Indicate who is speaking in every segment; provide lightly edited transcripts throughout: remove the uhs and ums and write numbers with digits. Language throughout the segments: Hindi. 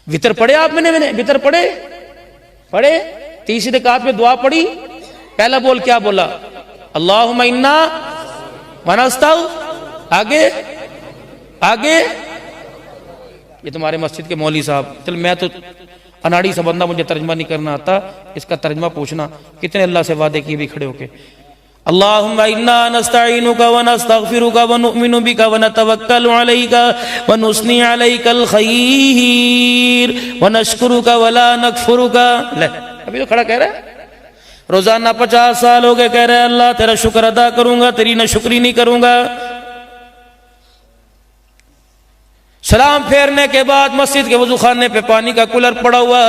Speaker 1: वितर पढ़े आप? मैंने वितर पढ़े 30 रकात में दुआ पढ़ी। पहला बोल क्या बोला? अल्लाहुम्मा इन्ना वनस्तौ। आगे ये तुम्हारे मस्जिद के मौलवी साहब, चल मैं तो अनाड़ी सा बंदा, मुझे तर्जमा नहीं करना आता, इसका तर्जमा पूछना। कितने अल्लाह से वादे किए भी खड़े होके। अल्लाहुम्मा इन्ना नस्तईनुका व नस्तगफिरुका व नुमिनु बिका व नतवक्कलु अलैका व नुस्नी अलैकल खैर व नशकुरुका व ला नकफुरुका। ले अभी तो खड़ा कह रहा है, रोजाना 50 साल हो गए कह रहा है अल्लाह तेरा शुक्र अदा करूंगा, तेरी नाशुक्री नहीं करूंगा। सलाम फेरने के बाद मस्जिद के वजू खाने पे पानी का कूलर पड़ा हुआ,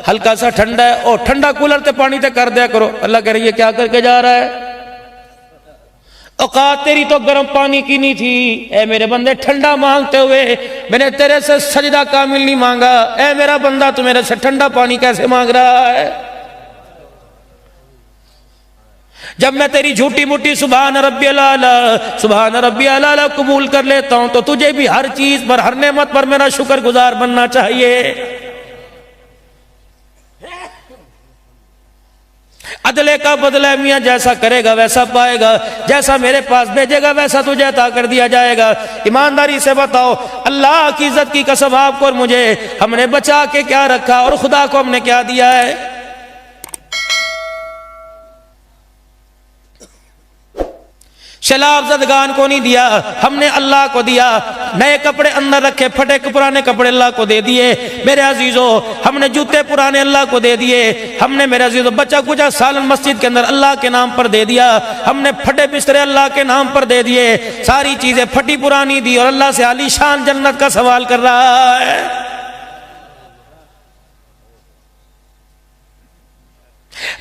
Speaker 1: हल्का सा ठंडा है, और ठंडा कूलर ते पानी ते कर दिया करो। अल्लाह कह रही है क्या करके जा रहा है? औकात तेरी तो गर्म पानी की नहीं थी। ए मेरे बंदे, ठंडा मांगते हुए मैंने तेरे से सजदा कामिल नहीं मांगा। ए मेरा बंदा, तू मेरे से ठंडा पानी कैसे मांग रहा है? जब मैं तेरी झूठी मुट्ठी सुभान रब्बियल आला कबूल कर लेता हूं, तो तुझे भी हर चीज पर, हर नेमत पर मेरा शुक्रगुजार बनना चाहिए। अदले का बदला है मियां, जैसा करेगा वैसा पाएगा, जैसा मेरे पास भेजेगा वैसा तुझे अता कर दिया जाएगा। ईमानदारी से बताओ, अल्लाह की इज्जत की कसम आपको और मुझे, हमने बचा के क्या रखा और खुदा को हमने क्या दिया है? शलाब जदगान को नहीं दिया, हमने अल्लाह को दिया। नए कपड़े अंदर रखे, फटे पुराने कपड़े अल्लाह को दे दिए। मेरे अजीजों, हमने जूते पुराने अल्लाह को दे दिए। हमने मेरे अजीजों बचा कुचा सालन मस्जिद के अंदर अल्लाह के नाम पर दे दिया। हमने फटे बिस्तरे अल्लाह के नाम पर दे दिए। सारी चीजें फटी पुरानी दी और अल्लाह से आलीशान जन्नत का सवाल कर रहा है।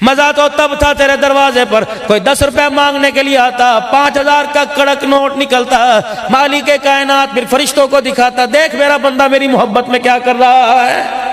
Speaker 1: मजा तो तब था तेरे दरवाजे पर कोई 10 रुपए मांगने के लिए आता, 5000 का कड़क नोट निकलता, मालिक के कायनात फिर फरिश्तों को दिखाता, देख मेरा बंदा मेरी मोहब्बत में क्या कर रहा है।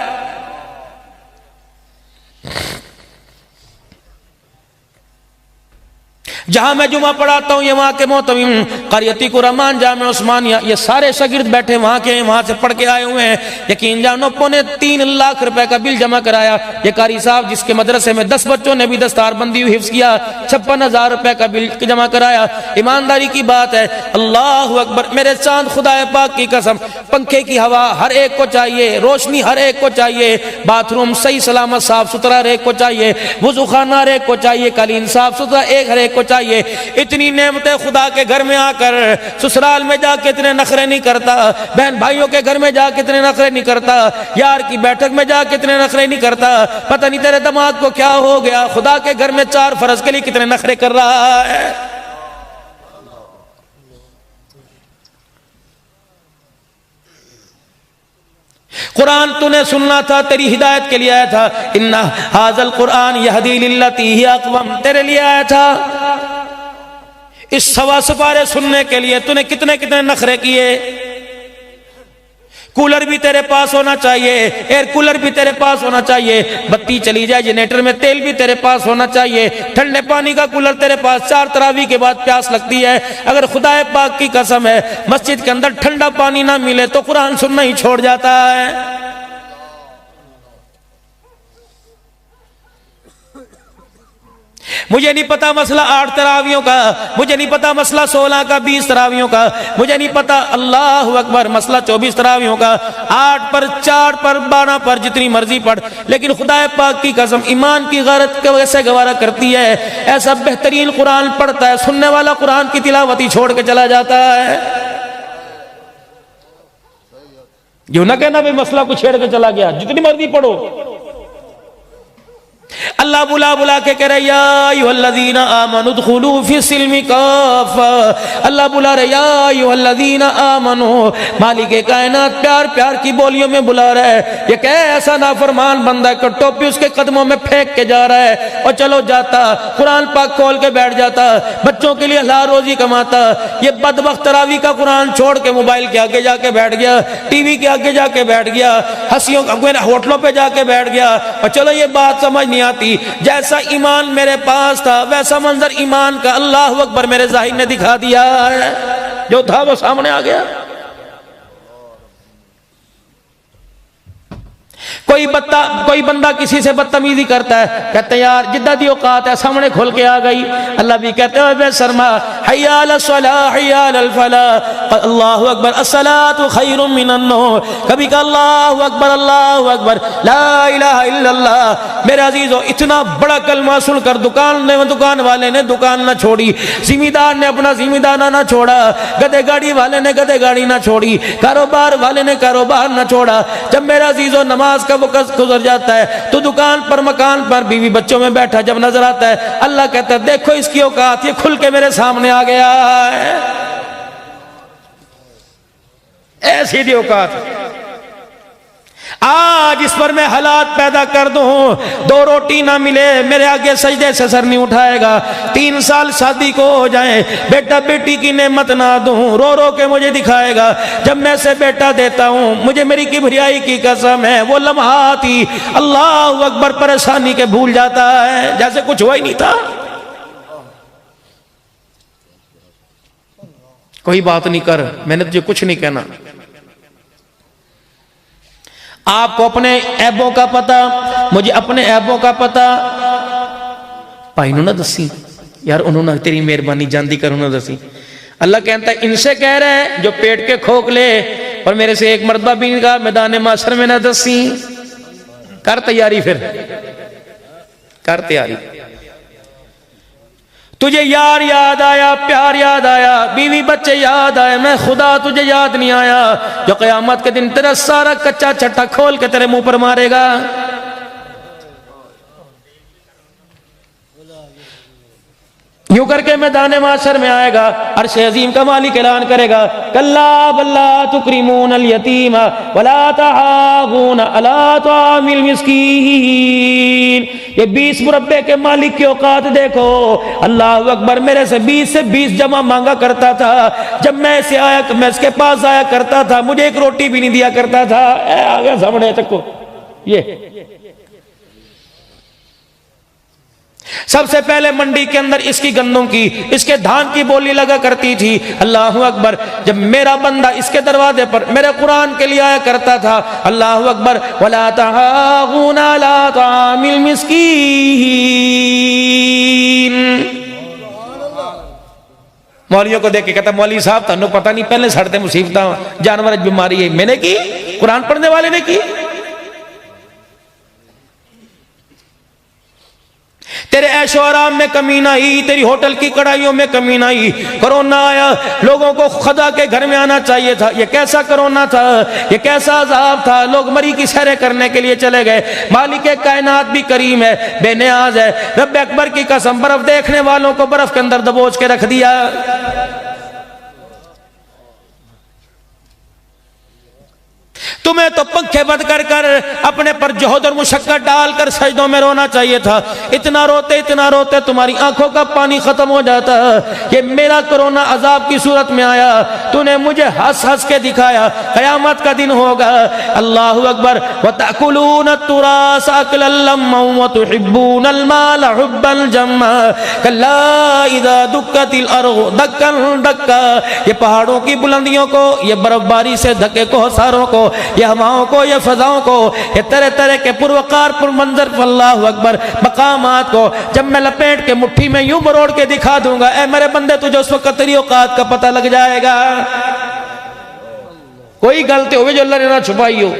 Speaker 1: जहां मैं जुमा पढ़ाता हूं, ये वहां के मोहतमिम क़रियती कुरमान जामे उस्मानिया, ये सारे शागिर्द बैठे वहां के, वहां से पढ़ के आए हुए हैं। यकीन जानो 3.25 लाख रुपए का बिल जमा कराया। ये कारी साहब जिसके मदरसे में 10 बच्चों ने भी दस्तारबंदी हिफ्ज़ किया, 56,000 रुपए का बिल जमा कराया। ईमानदारी की बात है, अल्लाह अकबर, मेरे चांद खुदा पाक की कसम, पंखे की हवा हर एक को चाहिए, रोशनी हर एक को चाहिए, बाथरूम सही सलामत साफ सुथरा हर एक को चाहिए, वुजू खाना हर एक को चाहिए, कालीन साफ सुथरा हर एक को चाहिए। इतनी नेमतें खुदा के घर में आकर ससुराल में जाके इतने नखरे नहीं करता, बहन भाइयों के घर में जाके इतने नखरे नहीं करता, यार की बैठक में जाके इतने नखरे नहीं करता। पता नहीं तेरे दिमाग को क्या हो गया, खुदा के घर में 4 फर्ज के लिए कितने नखरे कर रहा है। कुरान तूने सुनना था, तेरी हिदायत के लिए आया था। इन्ना हाज़ल कुरान यहदी लिल्लती ही अक़वम, तेरे लिए आया था। इस सवा सपारे सुनने के लिए तूने कितने कितने नखरे किए। कूलर भी तेरे पास होना चाहिए, एयर कूलर भी तेरे पास होना चाहिए, बत्ती चली जाए जनरेटर में तेल भी तेरे पास होना चाहिए, ठंडे पानी का कूलर तेरे पास। 4 तरावी के बाद प्यास लगती है, अगर खुदा पाक की कसम है मस्जिद के अंदर ठंडा पानी ना मिले तो कुरान सुनना ही छोड़ जाता है। मुझे नहीं पता मसला 8 तरावियों का, मुझे नहीं पता मसला 16 का, 20 तरावियों का, मुझे नहीं पता अल्लाह अकबर मसला 24 तरावियों का, 8 पर 4 पर 12 पर जितनी मर्जी पढ़, लेकिन खुदा पाक की कसम ईमान की गैरत कैसे गवारा करती है। ऐसा बेहतरीन कुरान पढ़ता है, सुनने वाला कुरान की तिलावती छोड़ के चला जाता है। जो ना कहना भाई मसला को छेड़ के चला गया, जितनी मर्जी पढ़ो। अल्लाह बुला बुला के कह रहे या अय्युहल्लज़ीना आमनु उदखुलू फिस्सिल्मि काफ़ा, अल्लाह बुला रहे या अय्युहल्लज़ीना आमनु, मालिक कायनात प्यार प्यार की बोलियों में बुला रहा है। ये कैसा नाफरमान बंदा है, टोपी उसके कदमों में फेंक के जा रहा है और चलो जाता, कुरान पाक खोल के बैठ जाता, बच्चों के लिए हलाल रोजी कमाता। ये बदबख्त तरावी का कुरान छोड़ के मोबाइल के आगे जाके बैठ गया, टीवी के आगे जाके बैठ गया, हंसियों होटलों पे जाके बैठ गया। और चलो ये बात समझ नहीं आती, जैसा ईमान मेरे पास था वैसा मंजर ईमान का अल्लाह अकबर मेरे ज़ाहिर ने दिखा दिया है, जो था वो सामने आ गया। कोई बंदा किसी से बदतमीजी करता है, कहते हैं यार जिद्दा दी औकात है, सामने खुल के आ गई। अल्लाह भी कहते हैं बेशर्मा, हय्या अलस सलाह हय्या अलल फलाह, अल्लाहु अकबर, अस्सलातु खैरुम मिनन नौम। कभी का अल्लाहु अकबर ला इलाहा इल्लल्लाह। मेरे अजीजों, इतना बड़ा कलमा सुनकर दुकान वाले ने दुकान ना छोड़ी, जिम्मेदार ने अपना जिम्मेदार ना छोड़ा, गधे गाड़ी वाले ने गधे गाड़ी ना छोड़ी, कारोबार वाले ने कारोबार ना छोड़ा। जब मेरा अजीजों नमाज का वक्त गुजर जाता है तो दुकान पर मकान पर बीवी बच्चों में बैठा जब नजर आता है, अल्लाह कहता है देखो इसकी औकात, ये खुल के मेरे सामने आ गया है। ऐसी दी औकात। आज इस पर मैं हालात पैदा कर दूं, 2 रोटी ना मिले मेरे आगे सजदे से सर नहीं उठाएगा। 3 साल शादी को हो जाए, बेटा बेटी की नेमत ना दूं, रो रो के मुझे दिखाएगा। जब मैं से बेटा देता हूं, मुझे मेरी किबरियाई की कसम है, वो लम्हात ही अल्लाह अकबर परेशानी के भूल जाता है जैसे कुछ हुआ ही नहीं था। कोई बात नहीं कर, मैंने तुझे कुछ नहीं कहना। आपको अपने ऐबों का पता, मुझे अपने ऐबों का पता। भाई ना दसी यार, उन्होंने तेरी मेहरबानी जानती कर उन्होंने दसी। अल्लाह कहता है इनसे कह रहे हैं जो पेट के खोखले, और मेरे से एक मर्तबा भी इनका मैदान माशर में ना दसी। कर तैयारी, फिर कर तैयारी। तुझे यार याद आया, प्यार याद आया, बीवी बच्चे याद आए, मैं खुदा तुझे याद नहीं आया जो क़यामत के दिन तेरा सारा कच्चा चट्टा खोल के तेरे मुंह पर मारेगा। यूं करके मैदान माशर में आएगा, अर्श अजीम का मालिक ऐलान करेगा, कल्ला बल्ला तुक्रिमून अल यतीम वला तहाबून अला तामिल मिस्कीन। ये 20 मुरब्बे के मालिक की औकात देखो। अल्लाह अकबर, मेरे से 20 जमा मांगा करता था। जब मैं इसके पास आया करता था, मुझे एक रोटी भी नहीं दिया करता था। आ गया सामने, चक्को ये सबसे पहले मंडी के अंदर इसकी गंदों की, इसके धान की बोली लगा करती थी। अल्लाह अकबर, जब मेरा बंदा इसके दरवाजे पर मेरे कुरान के लिए आया करता था, अल्लाह अकबर, वला तहागूना ला तामिल मिस्कीन। मौलियों को देख के कहता, मौली साहब तन्नू पता नहीं, पहले सड़ते मुसीबत जानवर बीमारी है, मैंने की, कुरान पढ़ने वाले ने की। तेरे ऐशो आराम में कमी ना आई, तेरी होटल की कड़ाइयों में कमी ना आई। कोरोना आया, लोगों को खुदा के घर में आना चाहिए था। ये कैसा कोरोना था, ये कैसा अजाब था। लोग मरी की सैरें करने के लिए चले गए। मालिक कायनात भी करीम है, बेनियाज है। रब अकबर की कसम, बर्फ देखने वालों को बर्फ के अंदर दबोच के रख दिया। तुम्हें तो पंखे बंद कर कर अपने पर जोहद और मुशक्कत डालकर सजदों में रोना चाहिए था। इतना रोते तुम्हारी आंखों का पानी खत्म हो जाता। ये मेरा कोरोना अजाब की सूरत में आया, तूने मुझे हंस हंस के दिखाया। कयामत का दिन होगा, अल्लाहु अकबर, व तअकुलून तुरास अकलन लम्मा व तुहिब्बूनल माल हुब्बन जम्मा कल्ला इज़ा दुक्कतिल अर्ज़ दक्कन दक्का। ये पहाड़ों की बुलंदियों को, ये बर्फबारी से धके को, हसारों को, ये हवाओं को, ये फजाओं को, ये तरह तरह के पुरवकार पुरमंजर, अल्लाहु अकबर, मकामात को जब मैं लपेट के मुट्ठी में यूं मरोड़ के दिखा दूंगा, ए मेरे बंदे तुझे उस वक्त तेरी औकात का पता लग जाएगा। कोई गलती हो जो अल्लाह ने ना छुपाई हो।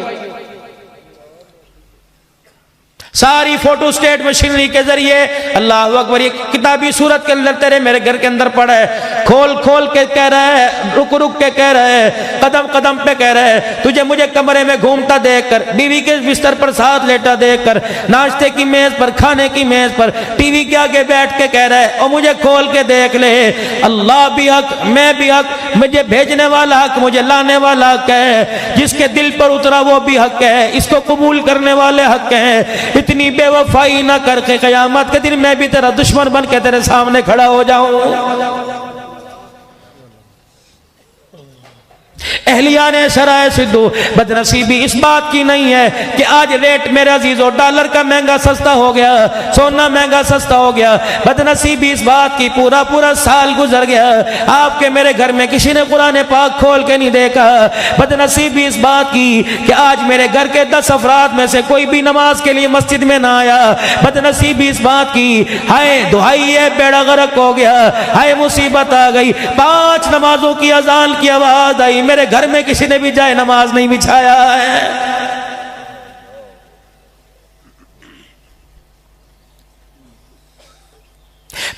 Speaker 1: सारी फोटो स्टेट मशीनरी के जरिए, अल्लाह अकबर, ये किताबी सूरत के अंदर तेरे मेरे घर के अंदर पड़ा है। खोल खोल के कह रहा है, रुक रुक के कह रहा है, कदम कदम पे कह रहा है। तुझे मुझे कमरे में घूमता देखकर, बीवी के बिस्तर पर साथ लेटा देखकर, नाश्ते की मेज पर, खाने की मेज पर, टीवी के आगे बैठ के कह रहा है, और मुझे खोल के देख ले। अल्लाह भी हक, मैं भी हक, मुझे भेजने वाला हक, मुझे लाने वाला हक है। जिसके दिल पर उतरा वो भी हक है, इसको कबूल करने वाले हक है। इतनी बेवफाई ना करके कयामत के दिन मैं भी तेरा दुश्मन बन के तेरे सामने खड़ा हो जाऊं। अहलिया ने शराय सिद्धू बदनसीबी इस बात की नहीं है कि आज रेट मेरे अजीजों डॉलर का महंगा सस्ता हो गया, सोना महंगा सस्ता हो गया। बदनसीबी इस बात की पूरा पूरा साल गुजर गया, आपके मेरे घर में किसी ने कुरान पाक खोल के नहीं देखा। बदनसीबी इस बात की कि आज मेरे घर के 10 अफराद में से कोई भी नमाज के लिए मस्जिद में ना आया। बदनसीबी इस बात की, हाय दुहाई है बेड़ा गर्क हो गया, हाय मुसीबत आ गई। 5 नमाजों की अजान की आवाज आई, मेरे घर में किसी ने भी जाए नमाज नहीं बिछाया है।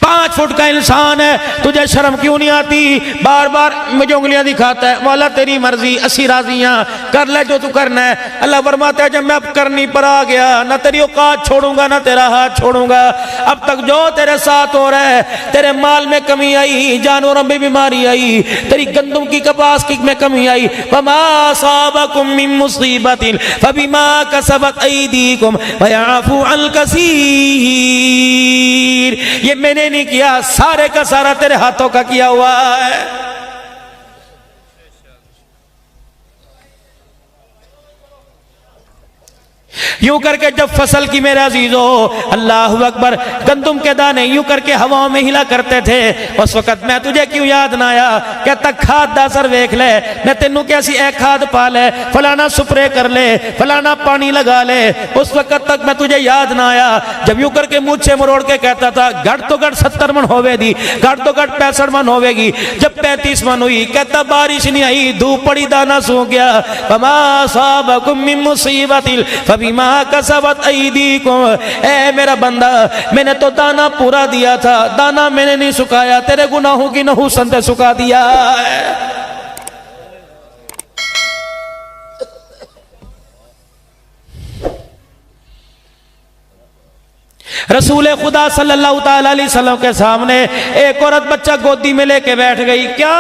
Speaker 1: 5 फुट का इंसान है, तुझे शर्म क्यों नहीं आती? बार बार मुझे उंगलियां दिखाता है, मौला तेरी मर्जी, असी राजियां, कर ले जो तू करना है। अल्लाह फरमाता है जब मैं अब करनी पर आ गया, ना तेरी औकात छोड़ूंगा ना तेरा हाथ छोड़ूंगा। अब तक जो तेरे साथ हो रहा है, तेरे माल में कमी आई, जानवरों में बीमारी आई, तेरी गंदम की कपास की में कमी आई। वमा असाबकुम मिन मुसीबतिन फबिमा कसबत अयदीकुम वयअफू अन कसीर। ये मैंने नहीं किया, सारे का सारा तेरे हाथों का किया हुआ है। यूं करके जब फसल की मेरे अजीजो अल्लाह अकबर गंदुम के दाने यूं करके हवाओं में हिला करते थे, उस वक्त मैं तुझे क्यों याद ना आया? कहता खाद दा सर वेख ले, मैं तेनू कैसी ए खाद पा ले, फलाना स्प्रे कर ले, फलाना पानी लगा ले। उस वक्त तक मैं तुझे याद ना आया जब यूं करके मुझसे मरोड़ के कहता था घट तो घट 70 मन होवेगी, घट तो घट 65 मन होवेगी। जब 35 मन हुई कहता बारिश नहीं आई, धूप पड़ी, दाना सूख गया। वमा असाबकुम मिन मुसीबतिन फबिमा कसबत अयदीकुम। ए मेरा बंदा, मैंने तो दाना पूरा दिया था, दाना मैंने नहीं सुखाया, तेरे गुनाहों की नहुसन से सुखा दिया है। रसूल खुदा सल्लल्लाहु ताला अलैहि वसल्लम के सामने एक औरत बच्चा गोदी में लेके बैठ गई। क्या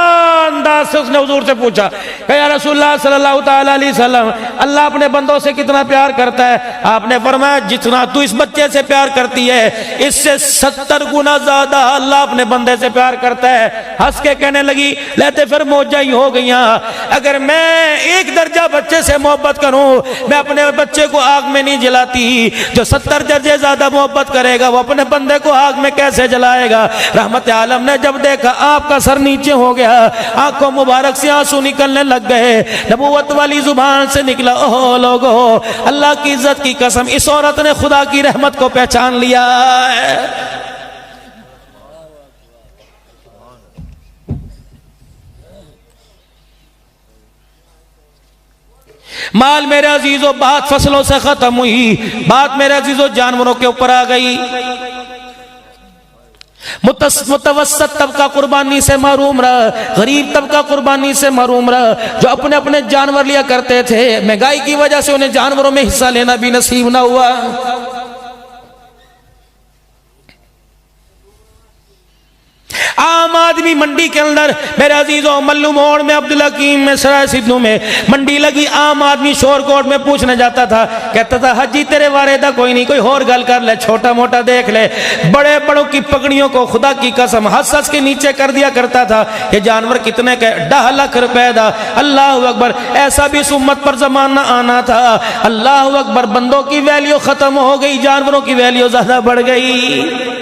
Speaker 1: अंदाज से उसने हुजूर से पूछा, या रसूलुल्लाह सल्लल्लाहु ताला अलैहि वसल्लम, अल्लाह अपने बंदों से कितना प्यार करता है? आपने फरमाया जितना तू इस बच्चे से प्यार करती है, इससे 70 गुना ज्यादा अल्लाह अपने बंदे से प्यार करता है। हंस के कहने लगी, लेते फिर मौजा ही हो गई। अगर मैं 1 दर्जा बच्चे से मोहब्बत करूं, मैं अपने बच्चे को आग में नहीं जलाती। जो 70 दर्जे ज्यादा मोहब्बत करेगा वो अपने बंदे को आग में कैसे जलाएगा? रहमत आलम ने जब देखा आपका सर नीचे हो गया, आंखों मुबारक से आंसू निकलने लग गए, नबूवत वाली जुबान से निकला, ओह लोगो, अल्लाह की इज्जत की कसम, इस औरत ने खुदा की रहमत को पहचान लिया है। माल मेरे अजीजों बात फसलों से खत्म हुई, बात मेरे अजीजों जानवरों के ऊपर आ गई। मुतवस्सत तबका कुर्बानी से महरूम रहा, गरीब तबका कुर्बानी से महरूम रहा। जो अपने अपने जानवर लिया करते थे, महंगाई की वजह से उन्हें जानवरों में हिस्सा लेना भी नसीब ना हुआ। आम आदमी मंडी के अंदर मेरे अजीजों मल्लू मोड़ में, अब्दुल हकीम में, सराय सिद्धू में मंडी लगी। आम आदमी शोरकोट में पूछने जाता था, कहता था हाजी तेरे वारेदा कोई नहीं, कोई और गल कर ले, छोटा मोटा देख ले। बड़े बड़ों की पगड़ियों को खुदा की कसम हंस हंस के नीचे कर दिया करता था। ये जानवर कितने के? 10 लाख रुपए दा। अल्लाह अकबर, ऐसा भी इस उम्मत पर जमाना आना था। अल्लाह अकबर, बंदों की वैल्यू खत्म हो गई, जानवरों की वैल्यू ज्यादा बढ़ गई।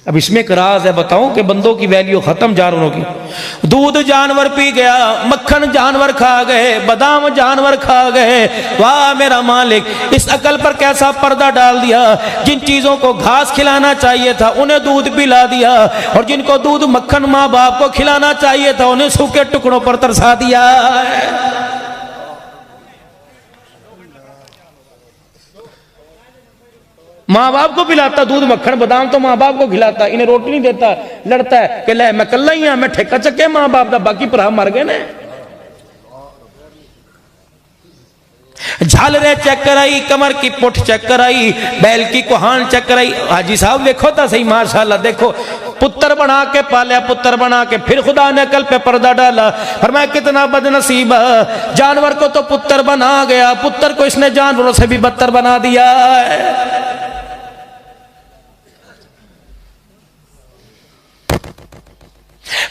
Speaker 1: अब इसमें एक राज है, बताऊं कि बंदों की वैल्यू खत्म, जानवरों की। दूध जानवर पी गया, मक्खन जानवर खा गए, बादाम जानवर खा गए। वाह मेरा मालिक, इस अकल पर कैसा पर्दा डाल दिया। जिन चीजों को घास खिलाना चाहिए था उन्हें दूध पिला दिया, और जिनको दूध मक्खन माँ बाप को खिलाना चाहिए था उन्हें सूखे टुकड़ों पर तरसा दिया। माँ बाप को पिलाता दूध मक्खन बादाम तो माँ बाप को खिलाता, इन्हें रोटी नहीं देता, लड़ता है कि ले मैं कल्ला ही हाँ, मैं ठेका चक्के माँ बाप का, बाकी भरा मर गए ने। झालरे चेक कराई, कमर की पुठ चेक कराई, बैल की कोहान चेक कराई। हाजी साहब देखो तो सही, माशाल्लाह देखो, पुत्र बना के पाला, पुत्र बना के फिर खुदा ने कल पे पर्दा डाला। फरमाया कितना बदनसीब, जानवर को तो पुत्र बना गया, पुत्र को इसने जानवरों से भी बदतर बना दिया है।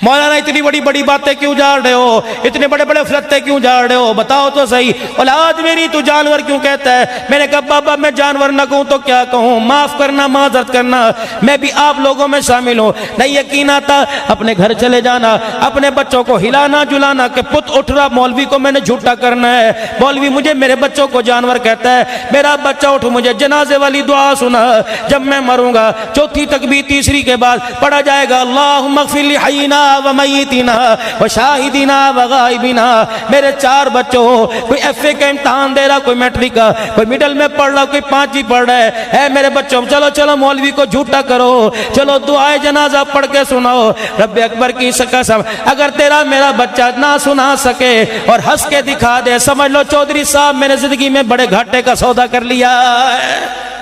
Speaker 1: मौलाना इतनी बड़ी बड़ी बातें क्यों झाड़ रहे हो, इतने बड़े बड़े फलत्ते क्यों झाड़ रहे हो, बताओ तो सही। औलाद मेरी तू जानवर क्यों कहता है। मैंने कहा बाबा मैं जानवर ना कहूं तो क्या कहूं, माफ करना, माजरत करना, मैं भी आप लोगों में शामिल हूं। नहीं यकीन आता अपने घर चले जाना, अपने बच्चों को हिलाना जुलाना कि पुत उठ रहा, मौलवी को मैंने झूठा करना है, मौलवी मुझे मेरे बच्चों को जानवर कहता है। मेरा बच्चा उठ मुझे जनाजे वाली दुआ सुना, जब मैं मरूंगा चौथी तकबीर तीसरी के बाद पढ़ा जाएगा अल्लाहुम्मा इग़फिर ली हय्यिना व मय्यितिना व शाहिदिना व गायबिना। मेरे 4 बच्चों, कोई एफए का इम्तहान दे रहा, कोई मैट्रिक का, कोई मिडिल में पढ़ रहा, कोई 5वीं पढ़ रहा है मेरे बच्चों, चलो चलो मौलवी को झूठा करो, चलो दुआए जनाजा पढ़ के सुनाओ। रब्बे अकबर की कसम, अगर तेरा मेरा बच्चा ना सुना सके और हंस के दिखा दे, समझ लो चौधरी साहब मैंने जिंदगी में बड़े घाटे का सौदा कर लिया है।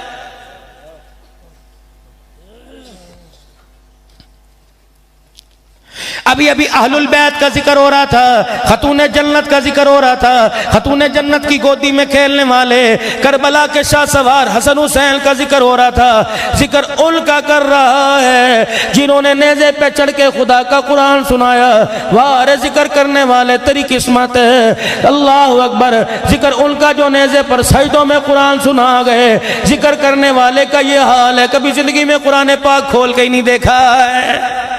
Speaker 1: अभी अभी अहलुल बैत का जिक्र हो रहा था, खतूने जन्नत का जिक्र हो रहा था, खतूने जन्नत की गोदी में खेलने वाले करबला के शाह सवार हसन हुसैन का जिक्र हो रहा था। जिक्र उनका कर रहा है जिन्होंने नेज़े पे चढ़ के खुदा का कुरान सुनाया। वाह रे जिक्र करने वाले तेरी किस्मत है, अल्लाह अकबर। जिक्र उनका जो नेज़े पर सजदों में कुरान सुना गए। जिक्र करने वाले का ये हाल है, कभी जिंदगी में कुरान पाक खोल के ही नहीं देखा है।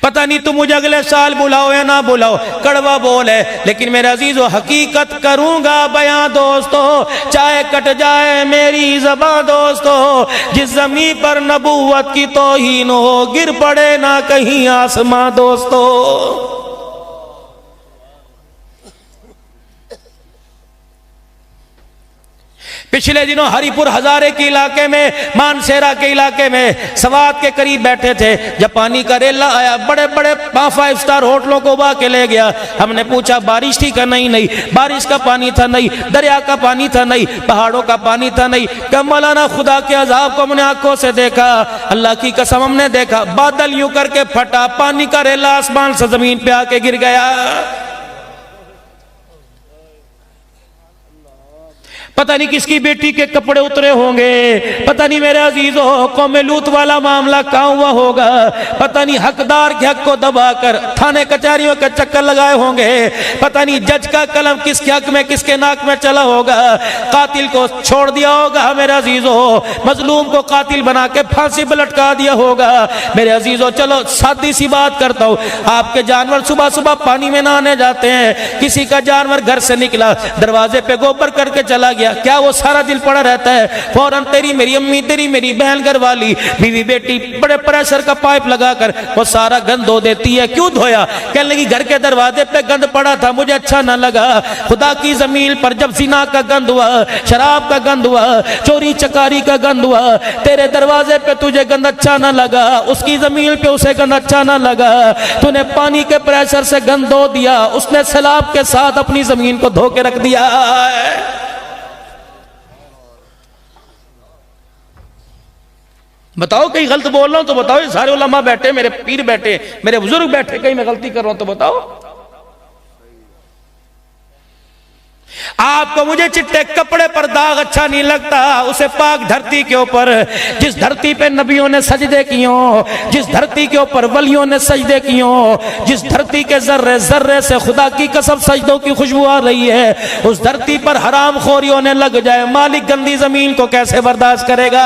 Speaker 1: पता नहीं तुम मुझे अगले साल बुलाओ या ना बुलाओ, कड़वा बोल है, लेकिन मेरे अजीजों हकीकत करूंगा बयां दोस्तों, चाहे कट जाए मेरी ज़बां दोस्तों। जिस ज़मीन पर नबूवत की तौहीन हो, गिर पड़े ना कहीं आसमां दोस्तों। पिछले दिनों हरिपुर हजारे के इलाके में, मानसेरा के इलाके में सवात के करीब बैठे थे, जापानी का रेला आया, बड़े बड़े 5 स्टार होटलों को उबा के ले गया। हमने पूछा बारिश थी का? नहीं नहीं बारिश का पानी था, नहीं दरिया का पानी था, नहीं पहाड़ों का पानी था, नहीं। क्या मौलाना खुदा के अजाब को हमने आंखों से देखा, अल्लाह की कसम हमने देखा। बादल यूं करके फटा, पानी का रेला आसमान से जमीन पे आके गिर गया। पता नहीं किसकी बेटी के कपड़े उतरे होंगे, पता नहीं मेरे अजीजों कौमे लूत वाला मामला कहाँ हुआ होगा, पता नहीं हकदार के हक को दबाकर थाने कचहरियों के चक्कर लगाए होंगे, पता नहीं जज का कलम किसके हक में किसके नाक में चला होगा, कातिल को छोड़ दिया होगा मेरे अजीजों, मजलूम को कातिल बना के फांसी पर लटका दिया होगा। मेरे अजीजों चलो सादी सी बात करता हूँ, आपके जानवर सुबह सुबह पानी में नहाने जाते हैं, किसी का जानवर घर से निकला दरवाजे पे गोबर करके चला गया, क्या वो सारा दिन पड़ा रहता है? फौरन तेरी मेरी अम्मी, तेरी मेरी बहन, घर वाली, बीवी बेटी बड़े प्रेशर का पाइप लगाकर वो सारा गंद धो देती है। क्यों धोया? कहने लगी घर के दरवाजे पे गंद पड़ा था, मुझे अच्छा ना लगा। खुदा की जमीन पर जब जिना का गंद हुआ, शराब का गंद हुआ, चोरी चकारी का गंद हुआ, तेरे दरवाजे पे तुझे गंद अच्छा ना लगा, उसकी जमीन पे उसे गंद अच्छा ना लगा, तूने पानी के प्रेशर से गंद धो दिया, उसने सैलाब के साथ अपनी जमीन को धो के रख दिया। बताओ कहीं गलत बोल रहा हूं तो बताओ, ये सारे उलमा बैठे, मेरे पीर बैठे, मेरे बुजुर्ग बैठे, कहीं मैं गलती कर रहा हूं तो बताओ। आपको मुझे चिट्टे कपड़े पर दाग अच्छा नहीं लगता, उसे पाक धरती के ऊपर, जिस धरती पे नबियों ने सजदे कियो, जिस धरती के ऊपर वलियों ने सजदे कियो, जिस धरती के जर्रे जर्रे से खुदा की कसम सजदों की खुशबू आ रही है, उस धरती पर हराम खोरियों ने लग जाए, मालिक गंदी जमीन को कैसे बर्दाश्त करेगा?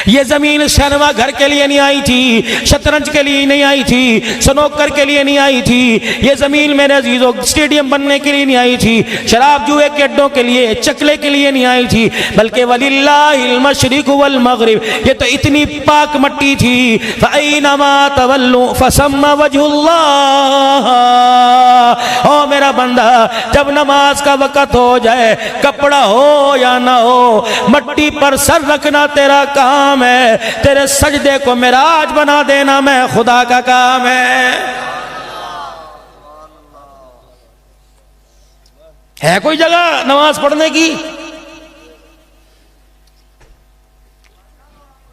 Speaker 1: ये जमीन शहनवा घर के लिए नहीं आई थी, शतरंज के लिए नहीं आई थी, स्नोकर के लिए नहीं आई थी, ये जमीन मेरे अजीजों स्टेडियम बनने के लिए नहीं आई थी, शराब जुए के अड्डों के लिए, चकले के लिए नहीं आई थी, बल्कि वलिल्लाहिल मशरिक वल मगरिब, ये तो इतनी पाक मट्टी थी। फअइनमा तवल्लु फसम्मा वजहुल्लाह। ओ मेरा बंदा, जब नमाज का वक़्त हो जाए, कपड़ा हो या ना हो, मट्टी पर सर रखना तेरा काम है, तेरे सजदे को मेराज बना देना मैं खुदा का काम है कोई जगह नमाज पढ़ने की?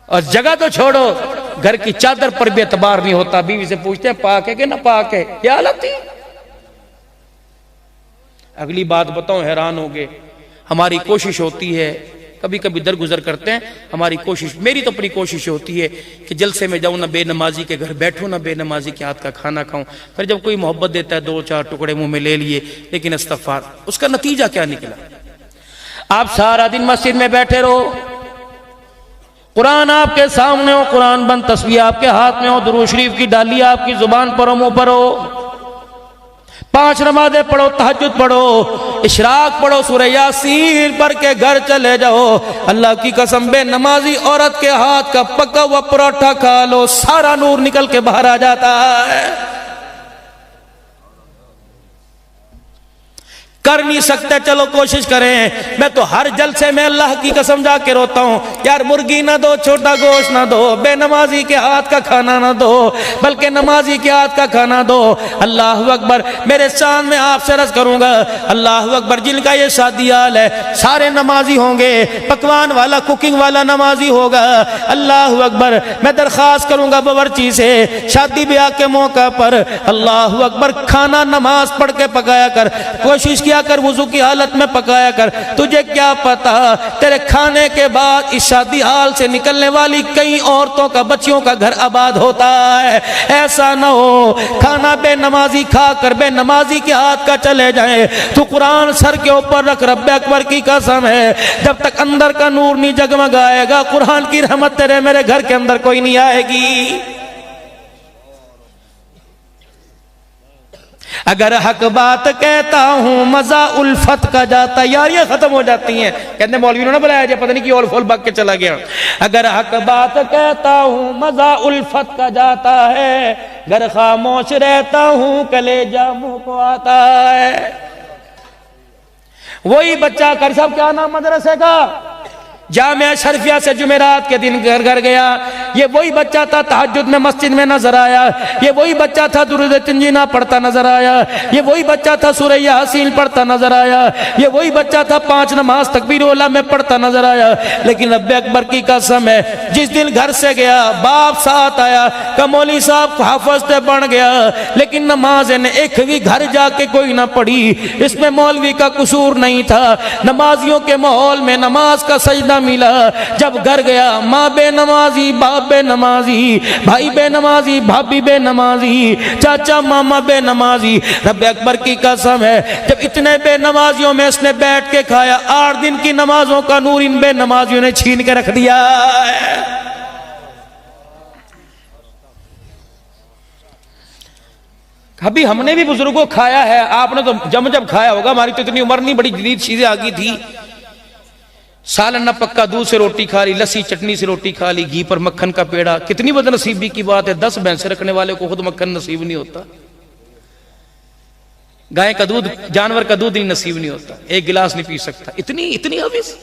Speaker 1: और जगह तो छोड़ो, घर की चादर पर भी एतबार नहीं होता। बीवी से पूछते हैं पाक है कि ना पाक है, क्या हालत थी? अगली बात बताऊं, हैरान हो गए। हमारी कोशिश होती है, कभी कभी दरगुजर करते हैं, हमारी कोशिश, मेरी तो अपनी कोशिश होती है कि जलसे में जाऊं ना बेनमाजी के घर बैठूं ना बेनमाजी के हाथ का खाना खाऊं। फिर जब कोई मोहब्बत देता है 2-4 टुकड़े मुंह में ले लिए, लेकिन इस्तग़फ़ार, उसका नतीजा क्या निकला? आप सारा दिन मस्जिद में बैठे रहो, कुरान आपके सामने हो, कुरान बंद, तस्बीह आपके हाथ में हो, दुरूद शरीफ की डाली आपकी जुबान पर हो, मुंह पर हो, 5 नमाजें पढ़ो, तहज्जुद पढ़ो, इशराक पढ़ो, सूरह यासीन पढ़ के घर चले जाओ। अल्लाह की कसम, बेनमाजी औरत के हाथ का पका हुआ पराठा खा लो, सारा नूर निकल के बाहर आ जाता है। कर नहीं सकते, चलो कोशिश करें। मैं तो हर जलसे में अल्लाह की कसम जाके रोता हूं, यार मुर्गी ना दो, छोटा गोश्त ना दो, बेनमाजी के हाथ का खाना ना दो, बल्कि नमाजी के हाथ का खाना दो। अल्लाह अकबर, मेरे शान में आपसे अर्ज करूंगा, अल्लाह अकबर, जिनका ये शादी हाल है सारे नमाजी होंगे, पकवान वाला, कुकिंग वाला नमाजी होगा। अल्लाह अकबर, मैं दरख्वास्त करूंगा बावर्ची से, शादी ब्याह के मौका पर अल्लाह अकबर खाना नमाज पढ़ के पकाया कर, कोशिश किया कर वुजू की हालत में पकाया कर। तुझे क्या पता तेरे खाने के बाद इस शादी हाल से निकलने वाली कई औरतों का, बच्चियों का घर आबाद होता है। ऐसा ना हो खाना बेनमाजी खा कर बेनमाजी के हाथ का चले जाए। तू कुरान सर के ऊपर रख, रब्बे अकबर की कसम है, जब तक अंदर का नूर नहीं जगमगाएगा, कुरान की रहमत तेरे मेरे घर के अंदर कोई नहीं आएगी। अगर हक बात कहता हूं मजा उल्फत का जाता, यार ये खत्म हो जाती हैं। कहते मौलवी ने बुलाया जाए, पता नहीं कि और फूल भाग के चला गया। अगर हक बात कहता हूं मजा उल्फत का जाता है, घर खामोश रहता हूं कलेजा मुंह को आता है। वही बच्चा कर, साहब क्या नाम मदरसे का, जामिया शरीफिया से जुमेरात के दिन घर घर गया। ये वही बच्चा था तहज्जुद में मस्जिद में नजर आया। ये वही बच्चा था दुरूद तंजीना पढ़ता नजर आया। ये वही बच्चा था सूरह यासीन पढ़ता नजर आया। ये वही बच्चा था 5 नमाज तकबीर-उल-अज़्मा में पढ़ता नजर आया। लेकिन रब्बे अकबर की कसम है, जिस दिन घर से गया बाप साथ आया, कमौली साहब हाफिज़ से बन गया, लेकिन नमाज ने एक भी घर जाके कोई ना पढ़ी। इसमें मौलवी का कसूर नहीं था, नमाजियों के माहौल में नमाज का सजदा मिला। जब घर गया, माँ बेनमाजी, बाप बेनमाजी, भाई बेनमाजी, भाभी बेनमाजी, चाचा मामा बेनमाजी। रब्बे अकबर की कसम है, जब इतने बेनमाजियों में इसने बैठ के खाया, 8 दिन की नमाजों का नूर इन बेनमाजियों ने छीन के रख दिया। कभी हमने भी बुजुर्गों खाया है, आपने तो जब खाया होगा, हमारी तो इतनी उम्र नहीं, बड़ी जदीद चीजें आ गई थी। सालन न पक्का दूध से रोटी खा ली, लस्सी चटनी से रोटी खा ली, घी पर मक्खन का पेड़ा। कितनी बदनसीबी की बात है, 10 भैंसे रखने वाले को खुद मक्खन नसीब नहीं होता। गाय का दूध, जानवर का दूध नहीं नसीब नहीं होता, एक गिलास नहीं पी सकता। इतनी इतनी हवीस।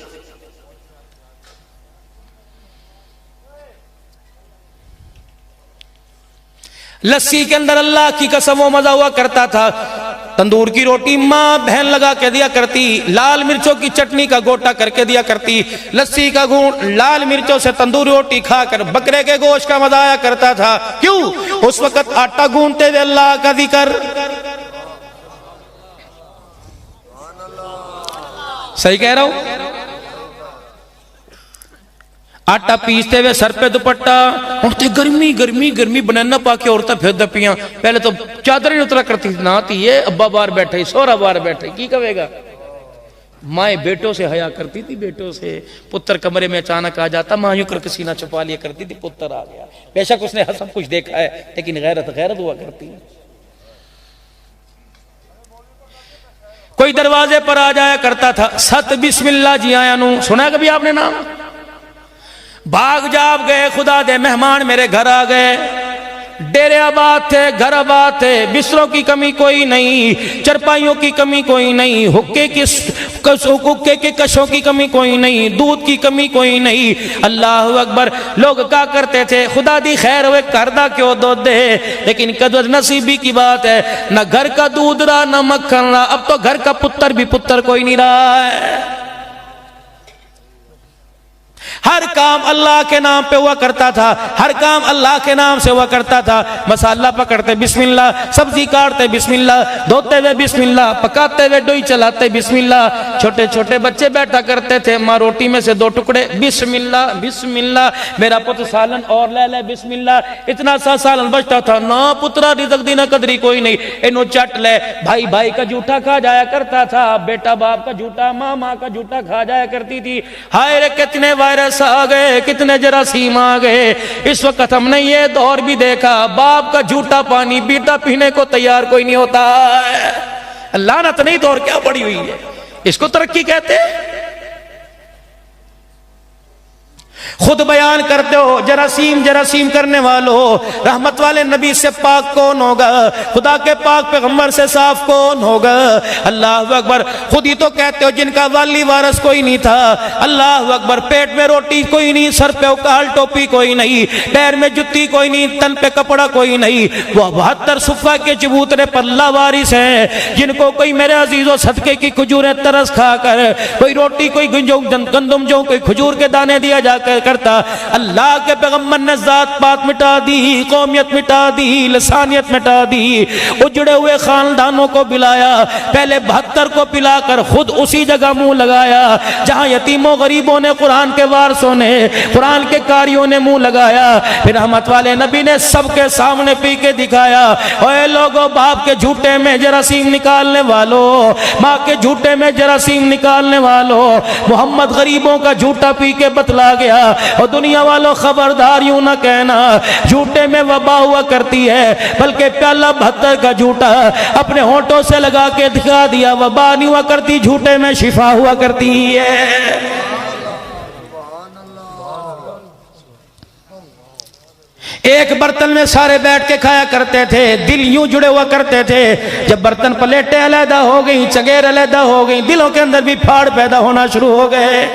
Speaker 1: लस्सी के अंदर अल्लाह की कसम वो मजा हुआ करता था। तंदूर की रोटी माँ बहन लगा के दिया करती, लाल मिर्चों की चटनी का गोटा करके दिया करती, लस्सी का घूंट लाल मिर्चों से तंदूरी रोटी खाकर बकरे के गोश्त का मजा आया करता था। क्यों? उस वक्त आटा गूंथते थे अल्लाह का जिक्र। सही कह रहा हूं? आटा पीसते हुए सर पे दुपट्टा, उठते गर्मी गर्मी गर्मी, बनाना पाके औरतें फिर दपियां। पहले तो चादर ही उतरा करती थी, ना थी ये अब्बा बाहर बैठे, सोहरा बाहर बैठे, की कहेगा। माए बेटों से हया करती थी, बेटों से। पुत्र कमरे में अचानक आ जाता, माँ यूं करके सीना छुपा लिया करती थी, पुत्र आ गया। बेशक उसने सब कुछ देखा है, लेकिन गैरत गैरत हुआ करती है। कोई दरवाजे पर आ जाया करता था, सत बिस्मिल्लाह जी आया नू, सुना कभी आपने नाम? भाग जाब गए, खुदा दे मेहमान मेरे घर आ गए। डेरे आबाद थे, घर आबाद थे, बिस्तरों की कमी कोई नहीं, चरपाइयों की कमी कोई नहीं, हुक्के के कशों की कमी कोई नहीं, दूध की कमी कोई नहीं। अल्लाह अकबर। लोग क्या करते थे, खुदा दी खैर हुए करदा क्यों दो दे, लेकिन कदर नसीबी की बात है, ना घर का दूध रहा ना मक्खन रहा। अब तो घर का पुत्र भी पुत्र कोई नहीं रहा है। हर काम अल्लाह के नाम पे हुआ करता था, हर काम अल्लाह के नाम से हुआ करता था। मसाला पकड़ते बिस्मिल्लाह, सब्जी काटते बिस्मिल्लाह, धोते हुए बिस्मिल्लाह, पकाते हुए डोई चलाते बिस्मिल्लाह। छोटे छोटे बच्चे बैठा करते थे, माँ रोटी में से 2 टुकड़े बिस्मिल्लाह बिस्मिल्लाह, मेरा पुत्र सालन और ले ले बिस्मिल्लाह। इतना सा सालन बचता था, ना पुत्रा रिज़्क़ दी ना कदरी कोई नहीं, इनो चट ले। भाई भाई का जूठा खा जाया करता था, बेटा बाप का जूठा, माँ माँ का जूठा खा जाया करती थी। हाय रे कितने वायरस आ गए, कितने जरासीम आ गए। इस वक्त हमने ये दौर भी देखा, बाप का झूठा पानी बेटा पीने को तैयार कोई नहीं होता है। लानत नहीं दौर क्या बड़ी हुई है, इसको तरक्की कहते हैं। खुद बयान करते हो, जरासीम जरासीम करने वालों, रहमत वाले नबी से पाक कौन होगा, खुदा के पाक पैगंबर से साफ कौन होगा। अल्लाह अकबर। खुद ही तो कहते हो जिनका वाली वारस कोई नहीं था। अल्लाह अकबर। पेट में रोटी कोई नहीं, सर पे उकाल टोपी कोई नहीं, पैर में जुत्ती कोई नहीं, तन पे कपड़ा कोई नहीं, वो 72 सुफ़ा के चबूतरे पर लावारिस हैं, जिनको कोई मेरे अजीजों सदके की खजूरें तरस खाकर, कोई रोटी कोई गंदम जो कोई खजूर के दाने दिया जाकर करता। अल्लाह के पैगंबर ने जात पात मिटा दी, कौमियत मिटा दी, लसानियत मिटा दी, उजड़े हुए खानदानों को पिलाया, पहले 72 को पिलाकर खुद उसी जगह मुंह लगाया जहां यतीमों गरीबों ने, कुरान के वारसों ने, कुरान के कारियों ने मुंह लगाया। फिर रहमत वाले नबी ने सबके सामने पी के दिखाया, ओए लोगों, बाप के झूठे में जरासीम निकालने वालों, माँ के झूठे में जरासीम निकालने वालों, मोहम्मद गरीबों का झूठा पी के बतला गया। और दुनिया वालों खबरदार, यूं ना कहना झूठे में वबा हुआ करती है, बल्कि प्याला 72 का झूठा अपने होठों से लगा के दिखा दिया, वबा नहीं हुआ करती, झूठे में शिफा हुआ करती है। एक बर्तन में सारे बैठ के खाया करते थे, दिल यूं जुड़े हुआ करते थे। जब बर्तन प्लेटें अलहदा हो गई, चगेर अलहदा हो गई, दिलों के अंदर भी फाड़ पैदा होना शुरू हो गए।